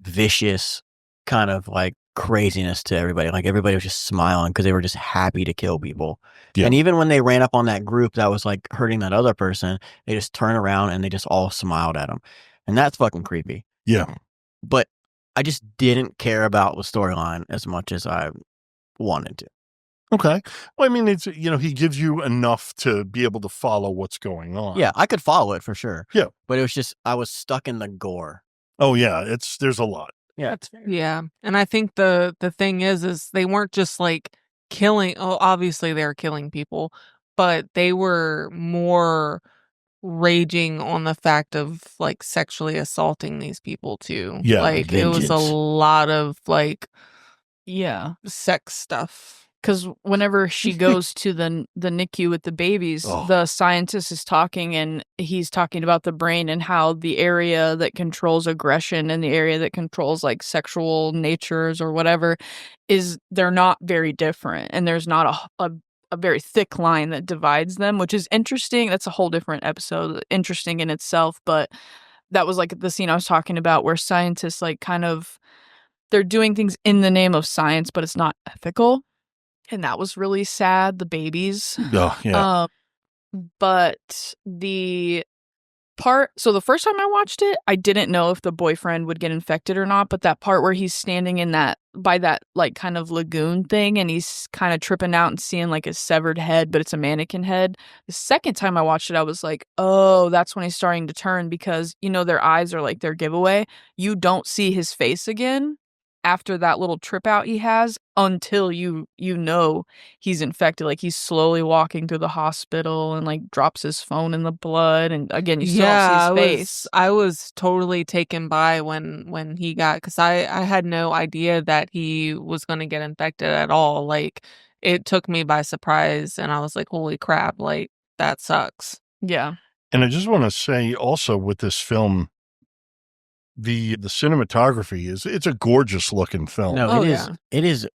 vicious kind of craziness to everybody. Everybody was just smiling because they were just happy to kill people. Yeah. And even when they ran up on that group that was hurting that other person, they just turned around and they just all smiled at him. And that's fucking creepy. Yeah. But I just didn't care about the storyline as much as I wanted to. Okay. Well, I mean, it's, he gives you enough to be able to follow what's going on. Yeah, I could follow it for sure. Yeah. But it was just, I was stuck in the gore. Oh, yeah. There's a lot. Yeah, that's fair. Yeah. And I think the thing is they weren't just killing. Oh, obviously they were killing people, but they were more raging on the fact of sexually assaulting these people too. Yeah, it was a vengeance. lot of Yeah. sex stuff. Because whenever she goes to the NICU with the babies, the scientist is talking, and he's talking about the brain and how the area that controls aggression and the area that controls sexual natures or whatever they're not very different, and there's not a very thick line that divides them, which is interesting. That's a whole different episode, interesting in itself. But that was the scene I was talking about where scientists they're doing things in the name of science, but it's not ethical. And that was really sad, the babies. Oh, yeah. But the first time I watched it, I didn't know if the boyfriend would get infected or not, but that part where he's standing by that kind of lagoon thing, and he's kind of tripping out and seeing his severed head, but it's a mannequin head. The second time I watched it, I was like, oh, that's when he's starting to turn, because, their eyes are their giveaway. You don't see his face again after that little trip out he has until you know he's infected. Like, he's slowly walking through the hospital and like drops his phone in the blood, and again you still don't see his face. I was totally taken by when he got, because I had no idea that he was going to get infected at all. Like, it took me by surprise, and I was like, holy crap, like, that sucks. Yeah. And I just want to say also with this film, the cinematography it's a gorgeous looking film. No, Oh, it is. yeah. It is,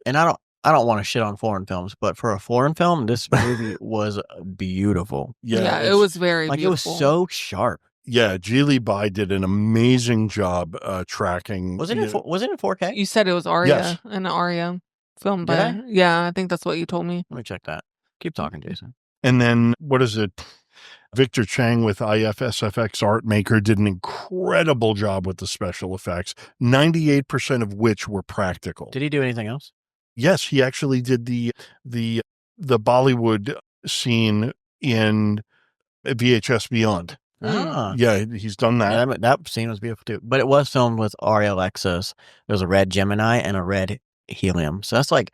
and I don't want to shit on foreign films, but for a foreign film, this movie was beautiful. Yeah, it it's- was very Like beautiful. it was so sharp. Yeah, Geely Bai did an amazing job tracking. Was it in 4K? You said it was Aria, Yes. an Aria film, Did but I? yeah, I think that's what you told me. Let me check that. Keep talking, Jason. And then what is it? Victor Chang with IFSFX Art Maker did an incredible job with the special effects, 98% of which were practical. Did he do anything else? Yes, he actually did the Bollywood scene in VHS Beyond. Ah. Yeah, he's done that. Yeah, that scene was beautiful too. But it was filmed with Arri Alexis. There was a red Gemini and a red Helium. So that's like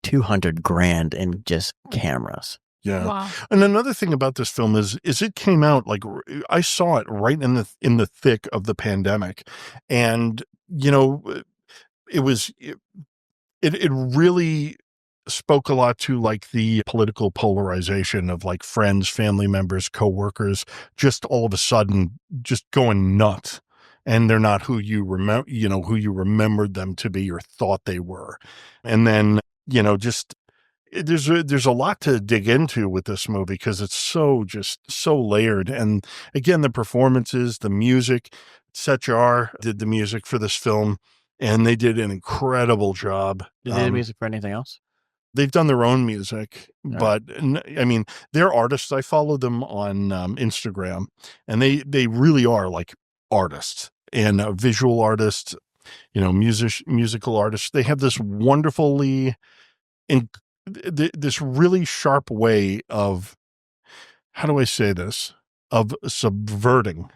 $200,000 in just cameras. Yeah. Wow. And another thing about this film is it came out like I saw it right in the thick of the pandemic, and you know, it really spoke a lot to like the political polarization of like friends, family members, coworkers, just all of a sudden just going nuts, and they're not who you remembered them to be or thought they were, and then just. There's a lot to dig into with this movie because it's so layered. And again, the performances, the music, Setjar did the music for this film, and they did an incredible job. Did they do music for anything else? They've done their own music, Right. but I mean, they're artists. I follow them on Instagram, and they really are like artists and visual artists, musical artists. They have this wonderfully this really sharp way of, how do I say this, of subverting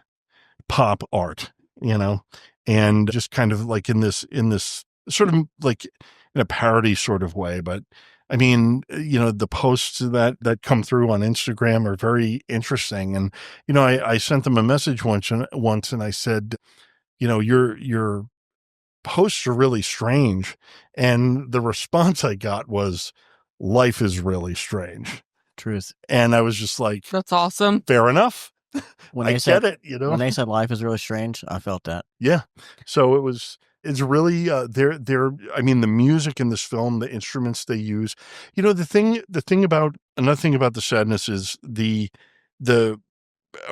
pop art, and just kind of like in this sort of like in a parody sort of way. But I mean, the posts that come through on Instagram are very interesting. And, I sent them a message once and I said, your posts are really strange. And the response I got was, life is really strange. Truth. And I was just like, That's awesome. fair enough. When I they said get it, when they said life is really strange, I felt that. Yeah. So it's really, I mean, the music in this film, the instruments they use, another thing about The Sadness is the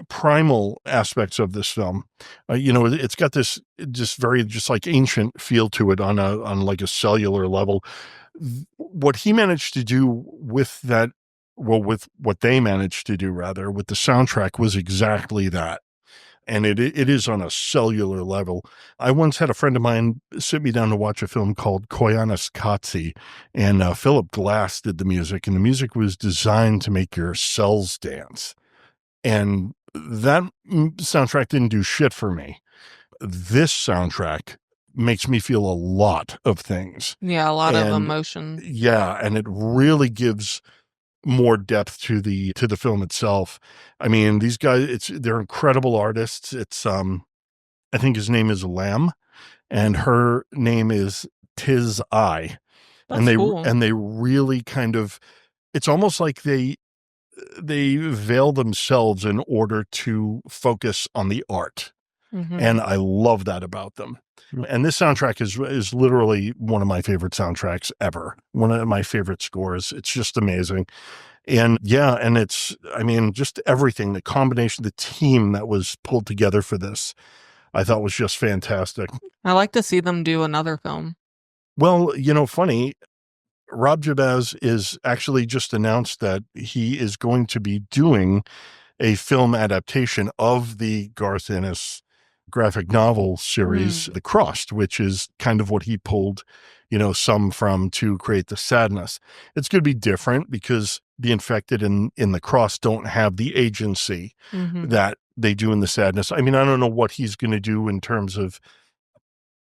primal aspects of this film. It's got this just very just like ancient feel to it on like a cellular level. What he managed to do with that, with what they managed to do rather with the soundtrack was exactly that. And it is on a cellular level. I once had a friend of mine sit me down to watch a film called Koyanis Katsi, and Philip Glass did the music, and the music was designed to make your cells dance. And that soundtrack didn't do shit for me. This soundtrack makes me feel a lot of things. Yeah, a lot of emotion. Yeah, and it really gives more depth to the film itself. I mean, these guys, they're incredible artists. It's I think his name is Lam, and her name is Tiz I. That's cool. And they really kind of, it's almost like they veil themselves in order to focus on the art. Mhm. And I love that about them. And this soundtrack is literally one of my favorite soundtracks ever. One of my favorite scores. It's just amazing. And yeah, and I mean, just everything, the combination, the team that was pulled together for this, I thought was just fantastic. I like to see them do another film. Well, funny, Rob Jabaz is actually just announced that he is going to be doing a film adaptation of the Garth Ennis graphic novel series, The Crossed, which is kind of what he pulled, some from to create The Sadness. It's going to be different because the infected in The Crossed don't have the agency that they do in The Sadness. I mean, I don't know what he's going to do in terms of,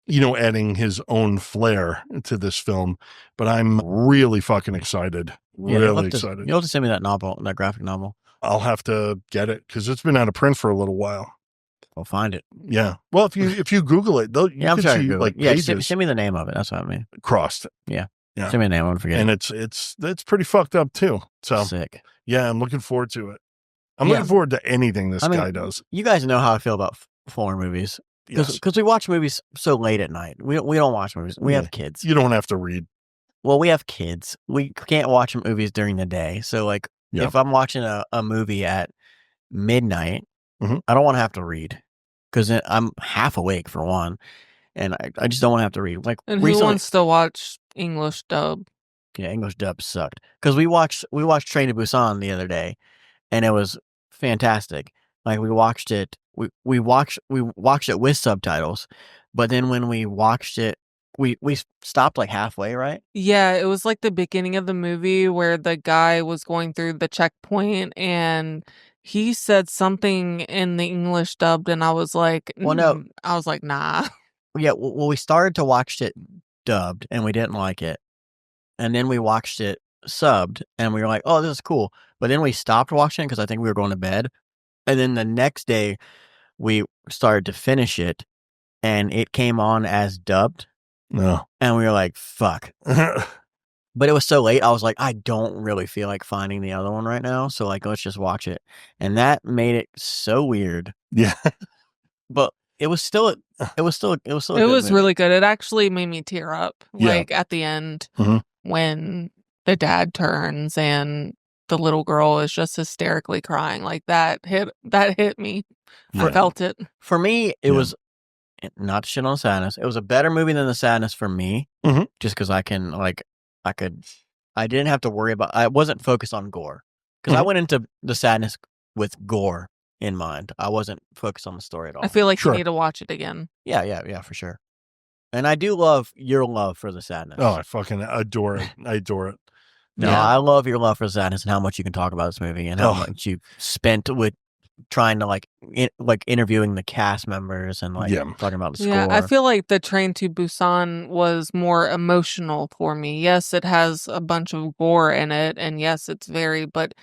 adding his own flair to this film. But I'm really fucking excited. Really excited. You'll have to send me that novel, that graphic novel. I'll have to get it because it's been out of print for a little while. I'll find it. Yeah. Well, if you Google it, you I'm can sure I see can Google like it. Yeah, pages send me the name of it. That's what I mean. crossed. Yeah. Yeah. Send me the name. I won't forget. And it's pretty fucked up too. So sick. Yeah, I'm looking forward to it. I'm looking forward to anything this guy does. You guys know how I feel about foreign movies. Because we watch movies so late at night. We don't watch movies. We have kids. You don't have to read. Well, we have kids. We can't watch movies during the day. So, like, if I'm watching a movie at midnight, I don't want to have to read. Because I'm half awake, for one. And I just don't want to have to read. Like, And recently, who wants to watch English dub? Yeah, English dub sucked. Because we watched Train to Busan the other day. And it was fantastic. Like, we watched it. We watched it with subtitles, but then when we watched it, we stopped like halfway, right? Yeah, it was like the beginning of the movie where the guy was going through the checkpoint and he said something in the English dubbed, and I was like, I was like, nah. Yeah, well, we started to watch it dubbed, and we didn't like it, and then we watched it subbed, and we were like, oh, this is cool, but then we stopped watching because I think we were going to bed, and then the next day we started to finish it, and it came on as dubbed. No. And we were like, fuck. But it was so late, I was like, I don't really feel like finding the other one right now, so, like, let's just watch it. And that made it so weird. Yeah. But it was still It was really good. It actually made me tear up, like, at the end when the dad turns and the little girl is just hysterically crying. Like, that hit me. I felt it. For me, it was not to shit on Sadness. It was a better movie than The Sadness for me, just because I didn't have to worry about. I wasn't focused on gore because I went into The Sadness with gore in mind. I wasn't focused on the story at all. I feel like you need to watch it again. Yeah, for sure. And I do love your love for The Sadness. Oh, I fucking adore it. I adore it. No, I love your love for Sadness and how much you can talk about this movie and how much you spent with trying to interviewing the cast members and talking about the score. Yeah, I feel like the Train to Busan was more emotional for me. Yes, it has a bunch of gore in it, and yes, it's but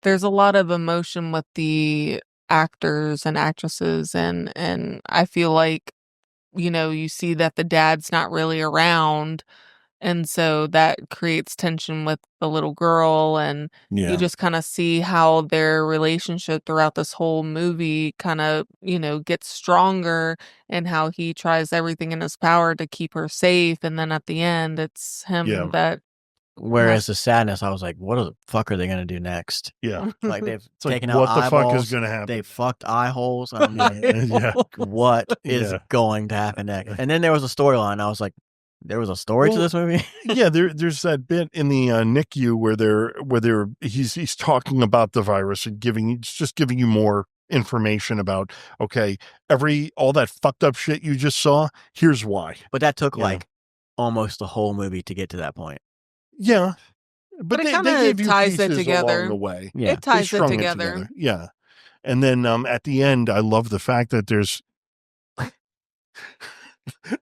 there's a lot of emotion with the actors and actresses, and I feel like, you see that the dad's not really around. And so that creates tension with the little girl, and you just kind of see how their relationship throughout this whole movie kind of, gets stronger, and how he tries everything in his power to keep her safe. And then at the end, it's him that. Whereas The Sadness, I was like, what the fuck are they going to do next? Yeah. Like, they've taken out what eyeballs. What the fuck is going to happen? They fucked eye holes. I'm like, what is going to happen next? And then there was a storyline. I was like, there was a story to this movie. Yeah, there's that bit in the NICU where he's talking about the virus and giving you more information about, okay, all that fucked up shit you just saw, here's why. But that took almost the whole movie to get to that point. Yeah, but it kind of ties it together. Along the way. Yeah. It ties it together. Yeah, and then at the end, I love the fact that there's.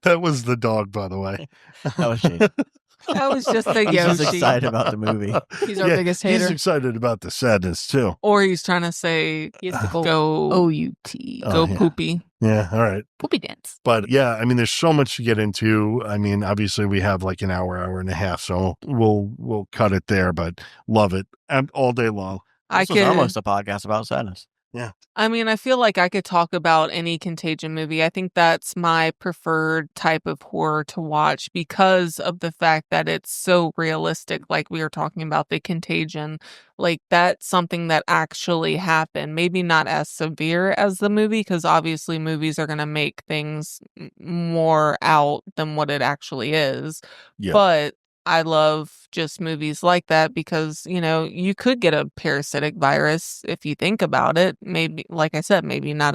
That was the dog, by the way. That was she. That was just the Yoshi. He's excited about the movie. He's our biggest hater. He's excited about The Sadness, too. Or he's trying to say, he has to go O-U-T. Go poopy. Yeah, all right. Poopy dance. But yeah, I mean, there's so much to get into. I mean, obviously we have like an hour and a half, so we'll cut it there, but love it all day long. This was almost a podcast about Sadness. Yeah. I mean, I feel like I could talk about any Contagion movie. I think that's my preferred type of horror to watch because of the fact that it's so realistic. Like we were talking about the Contagion, like that's something that actually happened. Maybe not as severe as the movie, because obviously movies are going to make things more out than what it actually is. Yeah. But I love just movies like that because, you could get a parasitic virus if you think about it. Maybe, like I said, maybe not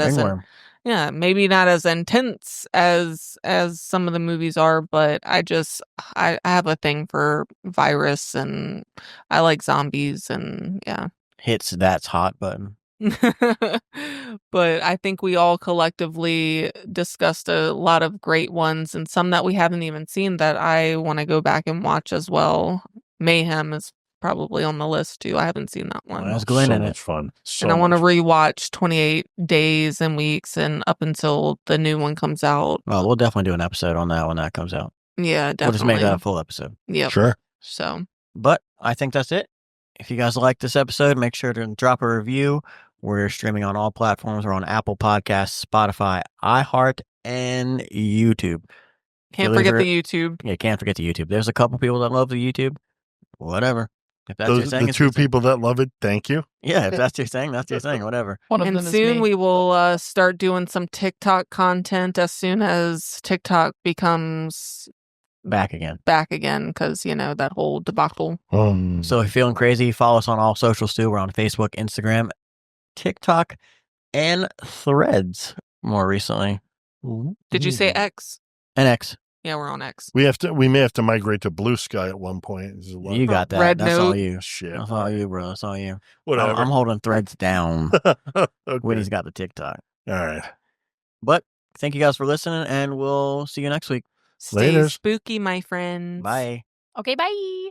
maybe not as intense as some of the movies are, but I have a thing for virus and I like zombies and yeah. Hits that's hot button. But I think we all collectively discussed a lot of great ones and some that we haven't even seen that I want to go back and watch as well. Mayhem is probably on the list too. I haven't seen that Well, one. that's Glenn so in much it. fun. So And I want to much fun. rewatch 28 Days and Weeks and up until the new one comes out. Well, we'll definitely do an episode on that when that comes out. Yeah, We'll just make definitely. that a full episode. Yep. Sure. So, But I think that's it. If you guys like this episode, make sure to drop a review. We're streaming on all platforms. We're on Apple Podcasts, Spotify, iHeart, and YouTube. can't leave forget her- the YouTube. Yeah, can't forget the YouTube. There's a couple people that love the YouTube. Whatever. If that's your Those, thing, the it's two your thing. people that love it, thank you. Yeah, if that's your thing, that's your thing. Whatever. One of And them is soon me. we will start doing some TikTok content as soon as TikTok becomes Back again. back again because, that whole debacle. So if you're feeling crazy, follow us on all socials too. We're on Facebook, Instagram, TikTok, and Threads more recently. Did you say X? And X. Yeah, we're on X. We may have to migrate to Blue Sky at one point. There's a lot You got that. Red That's all Note. you. shit. That's all you, bro. That's all you. Whatever. I'm holding Threads down. Okay. Whitney's got the TikTok. All right. But thank you guys for listening, and we'll see you next week. Stay Laters. spooky, my friends. Bye. Okay, bye.